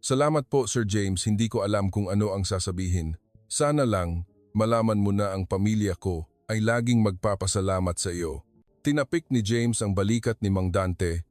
Speaker 1: Salamat po, Sir James, hindi ko alam kung ano ang sasabihin. Sana lang, malaman mo na ang pamilya ko ay laging magpapasalamat sa iyo. Tinapik ni James ang balikat ni Mang Dante.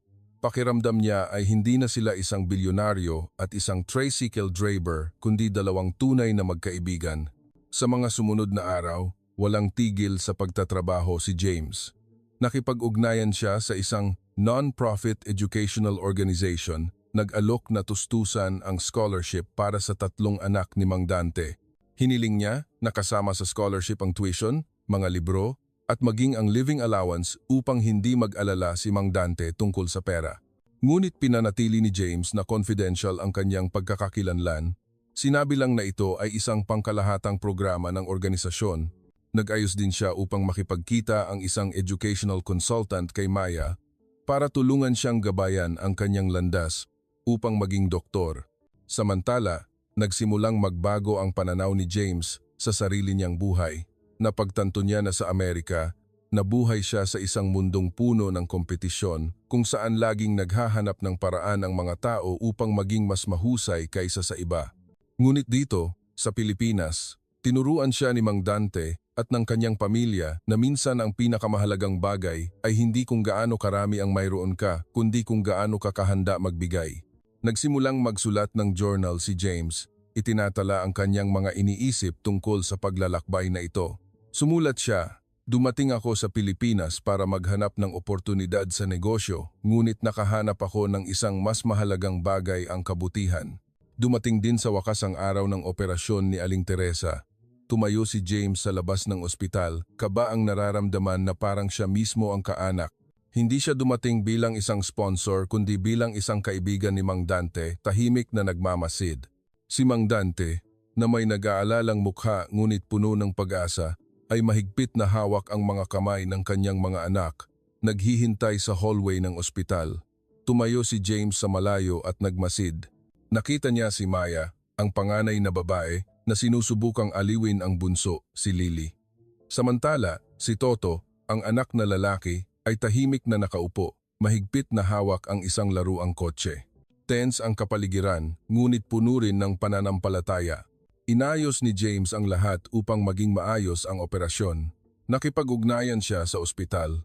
Speaker 1: Pakiramdam niya ay hindi na sila isang bilyonaryo at isang tricycle driver kundi dalawang tunay na magkaibigan. Sa mga sumunod na araw, walang tigil sa pagtatrabaho si James. Nakipag-ugnayan siya sa isang non-profit educational organization, nag-alok na tustusan ang scholarship para sa 3 anak ni Mang Dante. Hiniling niya na kasama sa scholarship ang tuition, mga libro, at maging ang living allowance upang hindi mag-alala si Mang Dante tungkol sa pera. Ngunit pinanatili ni James na confidential ang kanyang pagkakakilanlan. Sinabi lang na ito ay isang pangkalahatang programa ng organisasyon. Nag-ayos din siya upang makipagkita ang isang educational consultant kay Maya para tulungan siyang gabayan ang kanyang landas upang maging doktor. Samantala, nagsimulang magbago ang pananaw ni James sa sarili niyang buhay. Napagtanto niya na sa Amerika, nabuhay siya sa isang mundong puno ng kompetisyon kung saan laging naghahanap ng paraan ang mga tao upang maging mas mahusay kaysa sa iba. Ngunit dito, sa Pilipinas, tinuruan siya ni Mang Dante at ng kanyang pamilya na minsan ang pinakamahalagang bagay ay hindi kung gaano karami ang mayroon ka, kundi kung gaano ka kahanda magbigay. Nagsimulang magsulat ng journal si James. Itinatala ang kanyang mga iniisip tungkol sa paglalakbay na ito. Sumulat siya, dumating ako sa Pilipinas para maghanap ng oportunidad sa negosyo, ngunit nakahanap ako ng isang mas mahalagang bagay, ang kabutihan. Dumating din sa wakas ang araw ng operasyon ni Aling Teresa. Tumayo si James sa labas ng ospital, kaba ang nararamdaman na parang siya mismo ang kaanak. Hindi siya dumating bilang isang sponsor kundi bilang isang kaibigan ni Mang Dante, tahimik na nagmamasid. Si Mang Dante, na may nag-aalalang mukha ngunit puno ng pag-asa, ay mahigpit na hawak ang mga kamay ng kanyang mga anak, naghihintay sa hallway ng ospital. Tumayo si James sa malayo at nagmasid. Nakita niya si Maya, ang panganay na babae, na sinusubukang aliwin ang bunso, si Lily. Samantala, si Toto, ang anak na lalaki, ay tahimik na nakaupo, mahigpit na hawak ang isang laruang kotse. Tense ang kapaligiran, ngunit puno rin ng pananampalataya. Inayos ni James ang lahat upang maging maayos ang operasyon. Nakipag-ugnayan siya sa ospital.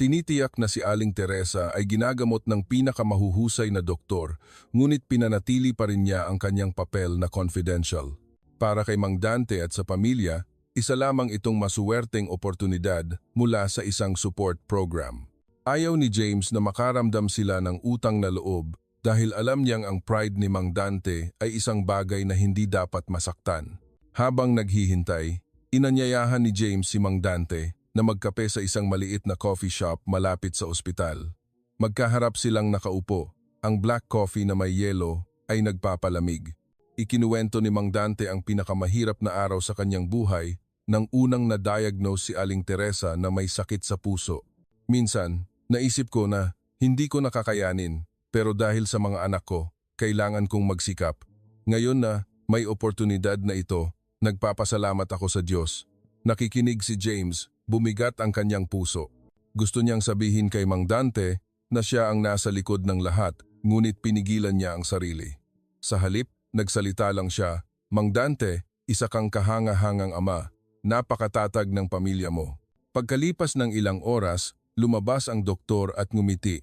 Speaker 1: Tinitiyak na si Aling Teresa ay ginagamot ng pinakamahuhusay na doktor, ngunit pinanatili pa rin niya ang kanyang papel na confidential. Para kay Mang Dante at sa pamilya, isa lamang itong masuwerteng oportunidad mula sa isang support program. Ayaw ni James na makaramdam sila ng utang na loob dahil alam niyang ang pride ni Mang Dante ay isang bagay na hindi dapat masaktan. Habang naghihintay, inanyayahan ni James si Mang Dante na magkape sa isang maliit na coffee shop malapit sa ospital. Magkaharap silang nakaupo. Ang black coffee na may yelo ay nagpapalamig. Ikinuwento ni Mang Dante ang pinakamahirap na araw sa kanyang buhay nang unang na-diagnose si Aling Teresa na may sakit sa puso. Minsan, naisip ko na hindi ko nakakayanin, pero dahil sa mga anak ko, kailangan kong magsikap. Ngayon na may oportunidad na ito, nagpapasalamat ako sa Diyos. Nakikinig si James, bumigat ang kanyang puso. Gusto niyang sabihin kay Mang Dante na siya ang nasa likod ng lahat, ngunit pinigilan niya ang sarili. Sa halip, nagsalita lang siya, "Mang Dante, isa kang kahanga-hangang ama. Napakatatag ng pamilya mo." Pagkalipas ng ilang oras, lumabas ang doktor at ngumiti.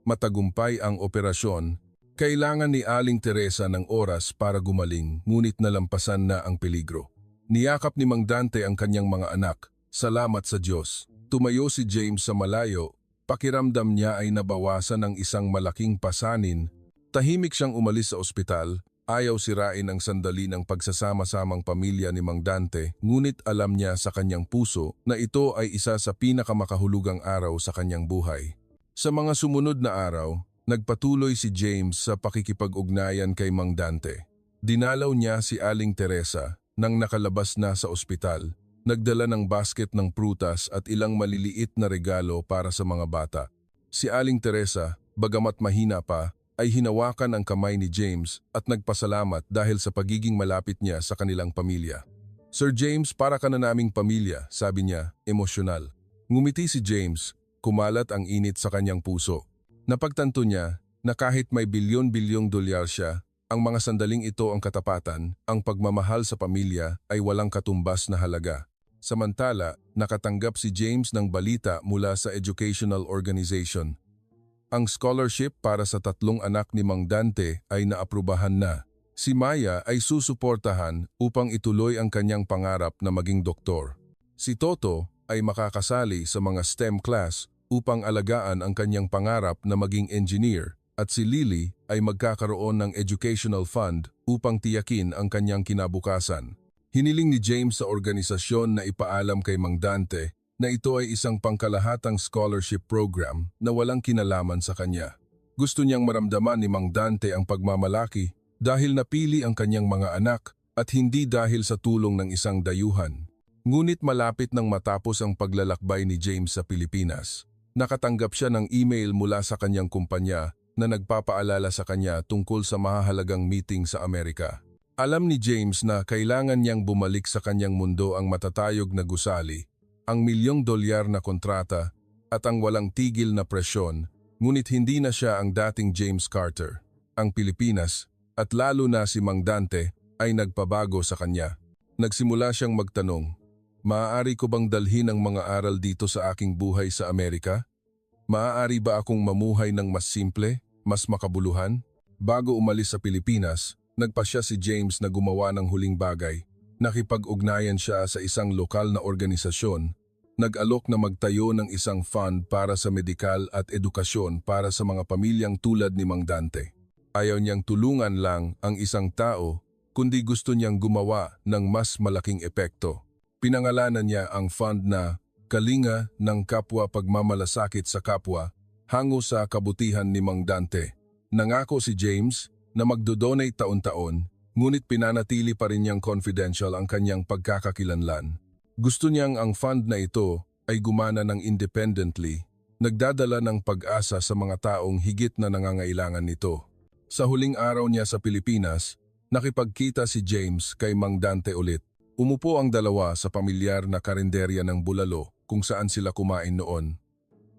Speaker 1: Matagumpay ang operasyon. Kailangan ni Aling Teresa ng oras para gumaling, ngunit nalampasan na ang peligro. Niyakap ni Mang Dante ang kanyang mga anak. Salamat sa Diyos. Tumayo si James sa malayo. Pakiramdam niya ay nabawasan ng isang malaking pasanin. Tahimik siyang umalis sa ospital. Ayaw sirain ang sandali ng pagsasama-samang pamilya ni Mang Dante, ngunit alam niya sa kanyang puso na ito ay isa sa pinakamakahulugang araw sa kanyang buhay. Sa mga sumunod na araw, nagpatuloy si James sa pakikipag-ugnayan kay Mang Dante. Dinalaw niya si Aling Teresa nang nakalabas na sa ospital. Nagdala ng basket ng prutas at ilang maliliit na regalo para sa mga bata. Si Aling Teresa, bagamat mahina pa, ay hinawakan ang kamay ni James at nagpasalamat dahil sa pagiging malapit niya sa kanilang pamilya. "Sir James, para ka na naming pamilya," sabi niya, emosyonal. Ngumiti si James, kumalat ang init sa kanyang puso. Napagtanto niya na kahit may bilyon-bilyong dolyar siya, ang mga sandaling ito ang katapatan, ang pagmamahal sa pamilya ay walang katumbas na halaga. Samantala, nakatanggap si James ng balita mula sa educational organization. Ang scholarship para sa 3 anak ni Mang Dante ay naaprubahan na. Si Maya ay susuportahan upang ituloy ang kanyang pangarap na maging doktor. Si Toto ay makakasali sa mga STEM class upang alagaan ang kanyang pangarap na maging engineer, at si Lily ay magkakaroon ng educational fund upang tiyakin ang kanyang kinabukasan. Hiniling ni James sa organisasyon na ipaalam kay Mang Dante na ito ay isang pangkalahatang scholarship program na walang kinalaman sa kanya. Gusto niyang maramdaman ni Mang Dante ang pagmamalaki dahil napili ang kanyang mga anak at hindi dahil sa tulong ng isang dayuhan. Ngunit malapit nang matapos ang paglalakbay ni James sa Pilipinas, nakatanggap siya ng email mula sa kanyang kumpanya na nagpapaalala sa kanya tungkol sa mahahalagang meeting sa Amerika. Alam ni James na kailangan niyang bumalik sa kanyang mundo ang matatayog na gusali, ang $1,000,000 na kontrata at ang walang tigil na presyon, ngunit hindi na siya ang dating James Carter. Ang Pilipinas, at lalo na si Mang Dante, ay nagpabago sa kanya. Nagsimula siyang magtanong, "Maaari ko bang dalhin ang mga aral dito sa aking buhay sa Amerika? Maaari ba akong mamuhay ng mas simple, mas makabuluhan?" Bago umalis sa Pilipinas, nagpasya si James na gumawa ng huling bagay. Nakipag-ugnayan siya sa isang lokal na organisasyon, nag-alok na magtayo ng isang fund para sa medikal at edukasyon para sa mga pamilyang tulad ni Mang Dante. Ayaw niyang tulungan lang ang isang tao, kundi gusto niyang gumawa ng mas malaking epekto. Pinangalanan niya ang fund na Kalinga ng Kapwa Pagmamalasakit sa Kapwa, hango sa kabutihan ni Mang Dante. Nangako si James na magdodonate taon-taon, ngunit pinanatili pa rin niyang confidential ang kanyang pagkakakilanlan. Gusto niyang ang fund na ito ay gumana ng independently, nagdadala ng pag-asa sa mga taong higit na nangangailangan nito. Sa huling araw niya sa Pilipinas, nakipagkita si James kay Mang Dante ulit. Umupo ang dalawa sa pamilyar na karinderya ng Bulalo kung saan sila kumain noon.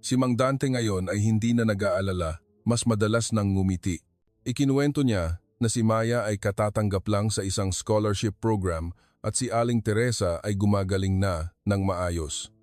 Speaker 1: Si Mang Dante ngayon ay hindi na nag-aalala, mas madalas nang ngumiti. Ikinuwento niya na si Maya ay katatanggap lang sa isang scholarship program at si Aling Teresa ay gumagaling na ng maayos.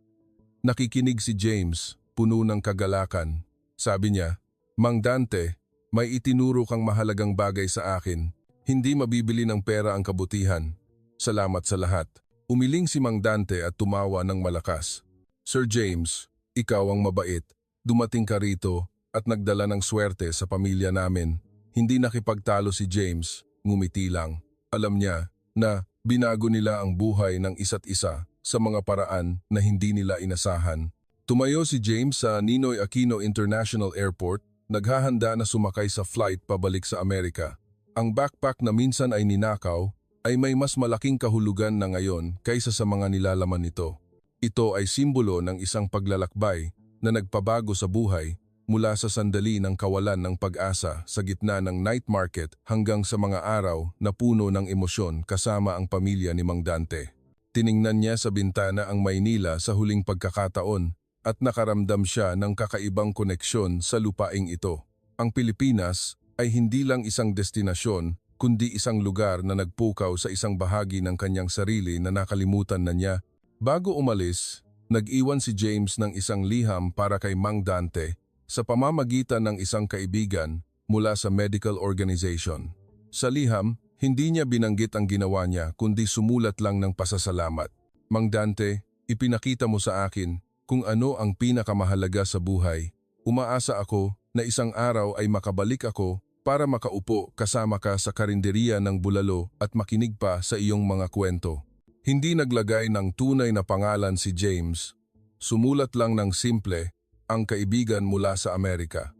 Speaker 1: Nakikinig si James, puno ng kagalakan. Sabi niya, "Mang Dante, may itinuro kang mahalagang bagay sa akin. Hindi mabibili ng pera ang kabutihan. Salamat sa lahat." Umiling si Mang Dante at tumawa ng malakas. "Sir James, ikaw ang mabait. Dumating ka rito at nagdala ng swerte sa pamilya namin. hindi nakipagtalo si James, ngumiti lang. Alam niya na binago nila ang buhay ng isa't isa sa mga paraan na hindi nila inasahan. Tumayo si James sa Ninoy Aquino International Airport, naghahanda na sumakay sa flight pabalik sa Amerika. Ang backpack na minsan ay ninakaw ay may mas malaking kahulugan na ngayon kaysa sa mga nilalaman nito. Ito ay simbolo ng isang paglalakbay na nagpabago sa buhay mula sa sandali ng kawalan ng pag-asa sa gitna ng night market hanggang sa mga araw na puno ng emosyon kasama ang pamilya ni Mang Dante. Tiningnan niya sa bintana ang Maynila sa huling pagkakataon at nakaramdam siya ng kakaibang koneksyon sa lupaing ito. Ang Pilipinas ay hindi lang isang destinasyon kundi isang lugar na nagpukaw sa isang bahagi ng kanyang sarili na nakalimutan na niya. Bago umalis, nag-iwan si James ng isang liham para kay Mang Dante sa pamamagitan ng isang kaibigan mula sa medical organization. Sa liham, hindi niya binanggit ang ginawa niya kundi sumulat lang ng pasasalamat. Mang Dante, ipinakita mo sa akin kung ano ang pinakamahalaga sa buhay. Umaasa ako na isang araw ay makabalik ako para makaupo kasama ka sa karinderiya ng bulalo at makinig pa sa iyong mga kwento. Hindi naglagay ng tunay na pangalan si James. Sumulat lang ng simple, ang kaibigan mula sa Amerika.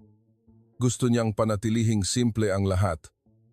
Speaker 1: Gusto niyang panatilihing simple ang lahat,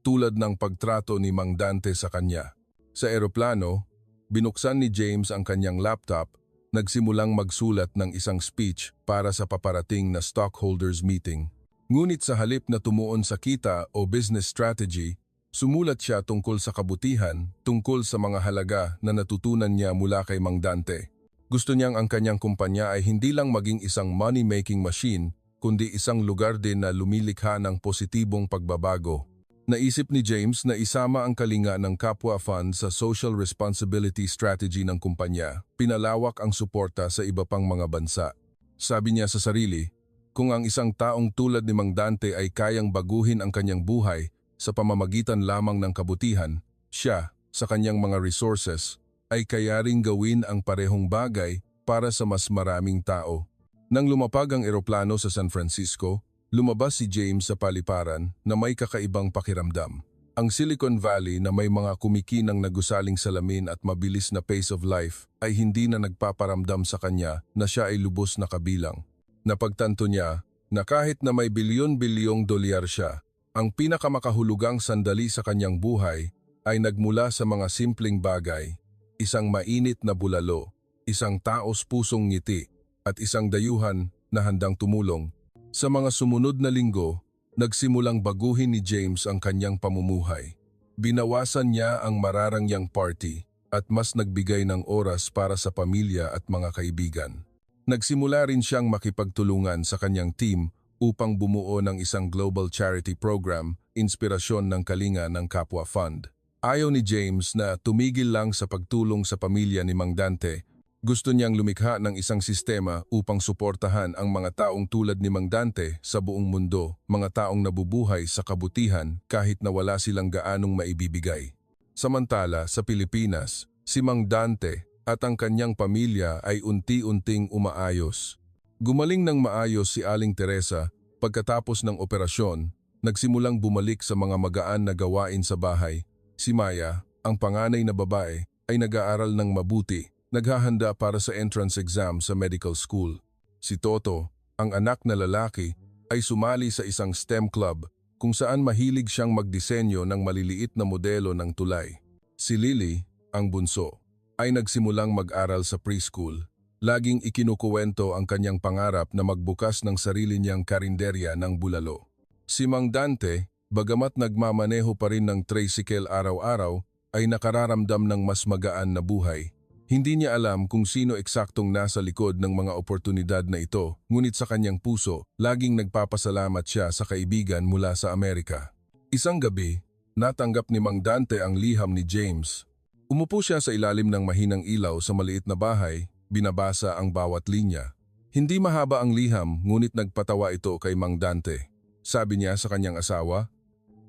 Speaker 1: tulad ng pagtrato ni Mang Dante sa kanya. Sa eroplano, binuksan ni James ang kanyang laptop, nagsimulang magsulat ng isang speech para sa paparating na stockholders meeting. Ngunit sa halip na tumuon sa kita o business strategy, sumulat siya tungkol sa kabutihan, tungkol sa mga halaga na natutunan niya mula kay Mang Dante. Gusto niyang ang kanyang kumpanya ay hindi lang maging isang money-making machine, kundi isang lugar din na lumilikha ng positibong pagbabago. Naisip ni James na isama ang kalinga ng Kapwa Fund sa social responsibility strategy ng kumpanya, pinalawak ang suporta sa iba pang mga bansa. Sabi niya sa sarili, kung ang isang taong tulad ni Mang Dante ay kayang baguhin ang kanyang buhay sa pamamagitan lamang ng kabutihan, siya, sa kanyang mga resources, ay kaya ring gawin ang parehong bagay para sa mas maraming tao. Nang lumapag ang eroplano sa San Francisco, lumabas si James sa paliparan na may kakaibang pakiramdam. Ang Silicon Valley na may mga kumikinang nagusaling salamin at mabilis na pace of life ay hindi na nagpaparamdam sa kanya na siya ay lubos na kabilang. Napagtanto niya na kahit na may bilyon-bilyong dolyar siya, ang pinakamakahulugang sandali sa kanyang buhay ay nagmula sa mga simpleng bagay, isang mainit na bulalo, isang taos pusong ngiti, at isang dayuhan na handang tumulong. Sa mga sumunod na linggo, nagsimulang baguhin ni James ang kanyang pamumuhay. Binawasan niya ang mararangyang party at mas nagbigay ng oras para sa pamilya at mga kaibigan. Nagsimula rin siyang makipagtulungan sa kanyang team upang bumuo ng isang global charity program, inspirasyon ng kalinga ng Kapwa Fund. Ayaw ni James na tumigil lang sa pagtulong sa pamilya ni Mang Dante. Gusto niyang lumikha ng isang sistema upang suportahan ang mga taong tulad ni Mang Dante sa buong mundo, mga taong nabubuhay sa kabutihan kahit na wala silang gaanong maibibigay. Samantala, sa Pilipinas, si Mang Dante at ang kanyang pamilya ay unti-unting umaayos. Gumaling ng maayos si Aling Teresa pagkatapos ng operasyon, nagsimulang bumalik sa mga magaan na gawain sa bahay. Si Maya, ang panganay na babae, ay nag-aaral ng mabuti, naghahanda para sa entrance exam sa medical school. Si Toto, ang anak na lalaki, ay sumali sa isang STEM club kung saan mahilig siyang magdisenyo ng maliliit na modelo ng tulay. Si Lily, ang bunso, ay nagsimulang mag-aral sa preschool. Laging ikinukuwento ang kanyang pangarap na magbukas ng sarili niyang karinderya ng bulalo. Si Mang Dante, bagamat nagmamaneho pa rin ng tricycle araw-araw, ay nakararamdam ng mas magaan na buhay. Hindi niya alam kung sino eksaktong nasa likod ng mga oportunidad na ito, ngunit sa kanyang puso, laging nagpapasalamat siya sa kaibigan mula sa Amerika. Isang gabi, natanggap ni Mang Dante ang liham ni James. Umupo siya sa ilalim ng mahinang ilaw sa maliit na bahay, binabasa ang bawat linya. Hindi mahaba ang liham, ngunit nagpatawa ito kay Mang Dante. Sabi niya sa kanyang asawa,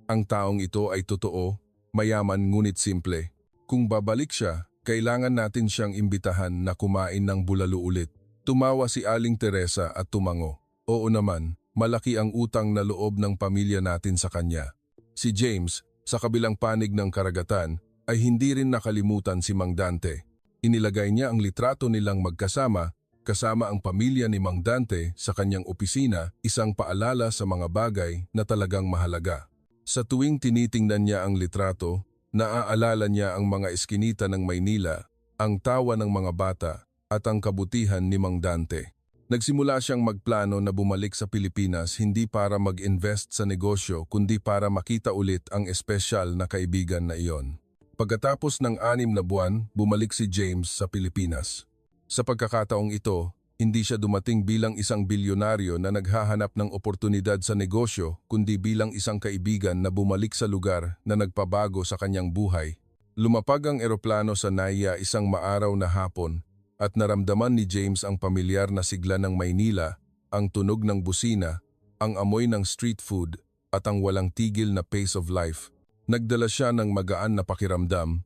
Speaker 1: ang taong ito ay totoo, mayaman ngunit simple. Kung babalik siya, kailangan natin siyang imbitahan na kumain ng bulalo ulit. Tumawa si Aling Teresa at tumango. Oo naman, malaki ang utang na loob ng pamilya natin sa kanya. Si James, sa kabilang panig ng karagatan, ay hindi rin nakalimutan si Mang Dante. Inilagay niya ang litrato nilang magkasama, kasama ang pamilya ni Mang Dante sa kanyang opisina, isang paalala sa mga bagay na talagang mahalaga. Sa tuwing tinitingnan niya ang litrato, naaalala niya ang mga eskinita ng Maynila, ang tawa ng mga bata, at ang kabutihan ni Mang Dante. Nagsimula siyang magplano na bumalik sa Pilipinas hindi para mag-invest sa negosyo kundi para makita ulit ang espesyal na kaibigan na iyon. Pagkatapos ng 6 na buwan, bumalik si James sa Pilipinas. Sa pagkakataong ito, hindi siya dumating bilang isang bilyonaryo na naghahanap ng oportunidad sa negosyo kundi bilang isang kaibigan na bumalik sa lugar na nagpabago sa kanyang buhay. Lumapag ang eroplano sa Naiya isang maaraw na hapon at naramdaman ni James ang pamilyar na sigla ng Maynila, ang tunog ng busina, ang amoy ng street food at ang walang tigil na pace of life. Nagdala siya ng magaan na pakiramdam,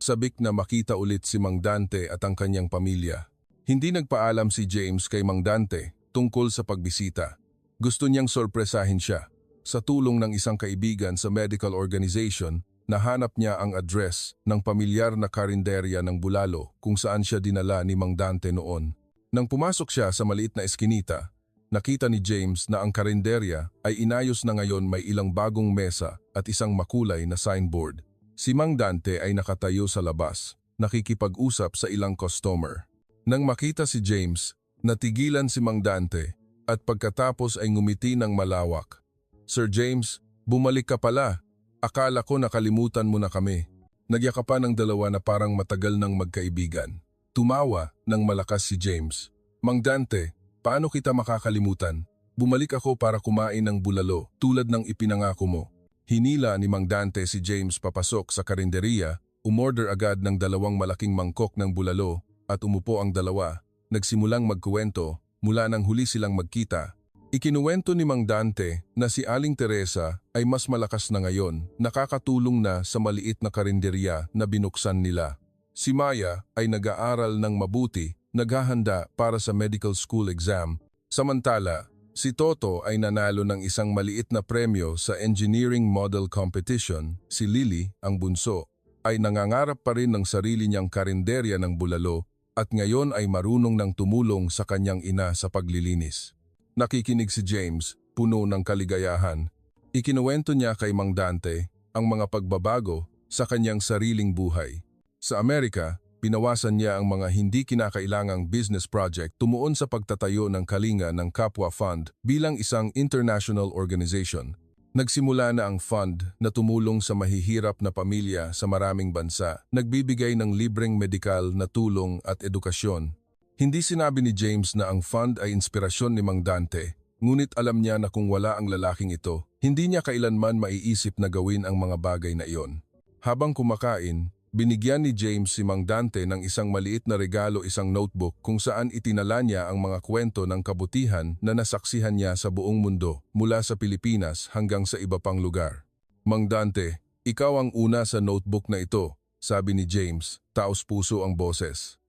Speaker 1: sabik na makita ulit si Mang Dante at ang kanyang pamilya. Hindi nagpaalam si James kay Mang Dante tungkol sa pagbisita. Gusto niyang sorpresahin siya. Sa tulong ng isang kaibigan sa medical organization, nahanap niya ang address ng pamilyar na karinderya ng Bulalo kung saan siya dinala ni Mang Dante noon. Nang pumasok siya sa maliit na eskinita, nakita ni James na ang karinderya ay inayos na ngayon, may ilang bagong mesa at isang makulay na signboard. Si Mang Dante ay nakatayo sa labas, nakikipag-usap sa ilang customer. Nang makita si James, natigilan si Mang Dante at pagkatapos ay ngumiti ng malawak. "Sir James, bumalik ka pala. Akala ko nakalimutan mo na kami." Nagyakapan ng dalawa na parang matagal ng magkaibigan. Tumawa ng malakas si James. "Mang Dante, paano kita makakalimutan? Bumalik ako para kumain ng bulalo tulad ng ipinangako mo." Hinila ni Mang Dante si James papasok sa karinderiya, umorder agad ng 2 malaking mangkok ng bulalo at umupo ang dalawa. Nagsimulang magkuwento mula nang huli silang magkita. Ikinuwento ni Mang Dante na si Aling Teresa ay mas malakas na ngayon, nakakatulong na sa maliit na karinderya na binuksan nila. Si Maya ay nag-aaral ng mabuti, naghahanda para sa medical school exam. Samantala, si Toto ay nanalo ng isang maliit na premyo sa engineering model competition. Si Lily, ang bunso, ay nangangarap pa rin ng sarili niyang karinderya ng bulalo at ngayon ay marunong ng tumulong sa kanyang ina sa paglilinis. Nakikinig si James, puno ng kaligayahan. Ikinuwento niya kay Mang Dante ang mga pagbabago sa kanyang sariling buhay. Sa Amerika, pinawasan niya ang mga hindi kinakailangang business project, tumuon sa pagtatayo ng Kalinga ng Kapwa Fund bilang isang international organization. Nagsimula na ang fund na tumulong sa mahihirap na pamilya sa maraming bansa, nagbibigay ng libreng medikal na tulong at edukasyon. Hindi sinabi ni James na ang fund ay inspirasyon ni Mang Dante, ngunit alam niya na kung wala ang lalaking ito, hindi niya kailanman maiisip na gawin ang mga bagay na iyon. Habang kumakain, binigyan ni James si Mang Dante ng isang maliit na regalo, isang notebook kung saan itinala niya ang mga kwento ng kabutihan na nasaksihan niya sa buong mundo, mula sa Pilipinas hanggang sa iba pang lugar. "Mang Dante, ikaw ang una sa notebook na ito," sabi ni James, taos-puso ang boses.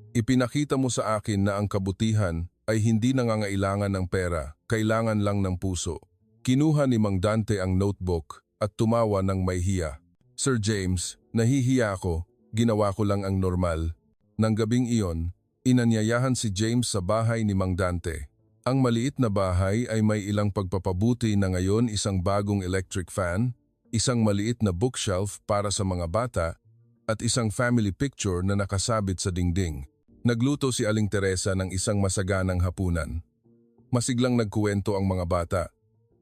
Speaker 1: "Ipinakita mo sa akin na ang kabutihan ay hindi nangangailangan ng pera, kailangan lang ng puso." Kinuha ni Mang Dante ang notebook at tumawa ng may hiya. "Sir James, nahihiya ako, ginawa ko lang ang normal." Nang gabing iyon, inanyayahan si James sa bahay ni Mang Dante. Ang maliit na bahay ay may ilang pagpapabuti na ngayon, isang bagong electric fan, isang maliit na bookshelf para sa mga bata, at isang family picture na nakasabit sa dingding. Nagluto si Aling Teresa ng isang masaganang hapunan. Masiglang nagkuwento ang mga bata,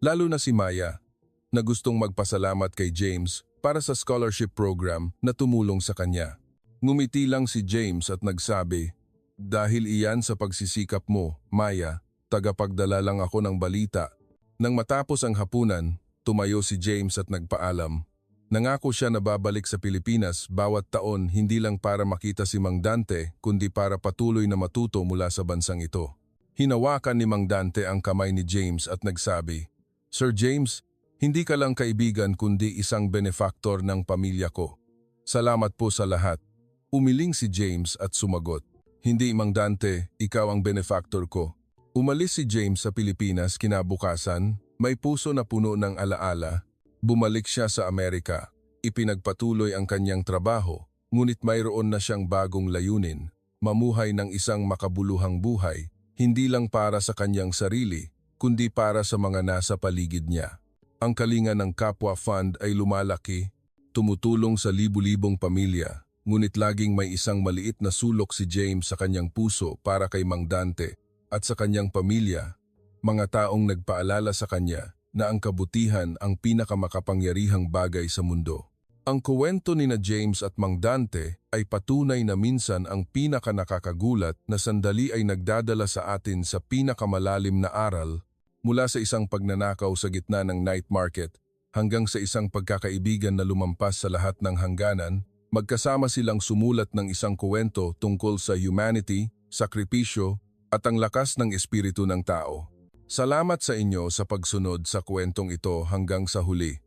Speaker 1: lalo na si Maya, na gustong magpasalamat kay James para sa scholarship program na tumulong sa kanya. Ngumiti lang si James at nagsabi, "Dahil iyan sa pagsisikap mo, Maya, tagapagdala lang ako ng balita." Nang matapos ang hapunan, tumayo si James at nagpaalam. Nangako siya na babalik sa Pilipinas bawat taon, hindi lang para makita si Mang Dante kundi para patuloy na matuto mula sa bansang ito. Hinawakan ni Mang Dante ang kamay ni James at nagsabi, "Sir James, hindi ka lang kaibigan kundi isang benefactor ng pamilya ko. Salamat po sa lahat." Umiling si James at sumagot, "Hindi, Mang Dante, ikaw ang benefactor ko." Umalis si James sa Pilipinas kinabukasan, may puso na puno ng alaala. Bumalik siya sa Amerika. Ipinagpatuloy ang kanyang trabaho, ngunit mayroon na siyang bagong layunin, mamuhay ng isang makabuluhang buhay, hindi lang para sa kanyang sarili, kundi para sa mga nasa paligid niya. Ang kalinga ng Kapwa Fund ay lumalaki, tumutulong sa libu-libong pamilya, ngunit laging may isang maliit na sulok si James sa kanyang puso para kay Mang Dante at sa kanyang pamilya, mga taong nagpaalala sa kanya na ang kabutihan ang pinakamakapangyarihang bagay sa mundo. Ang kwento ni na James at Mang Dante ay patunay na minsan ang pinakanakakagulat na sandali ay nagdadala sa atin sa pinakamalalim na aral, mula sa isang pagnanakaw sa gitna ng night market hanggang sa isang pagkakaibigan na lumampas sa lahat ng hangganan. Magkasama silang sumulat ng isang kwento tungkol sa humanity, sakripisyo at ang lakas ng espiritu ng tao. Salamat sa inyo sa pagsunod sa kwentong ito hanggang sa huli.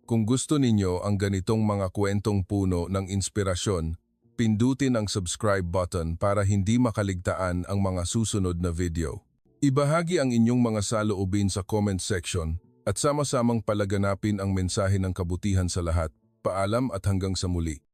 Speaker 1: Kung gusto ninyo ang ganitong mga kwentong puno ng inspirasyon, pindutin ang subscribe button para hindi makaligtaan ang mga susunod na video. Ibahagi ang inyong mga saloobin sa comment section at sama-samang palaganapin ang mensahe ng kabutihan sa lahat. Paalam at hanggang sa muli.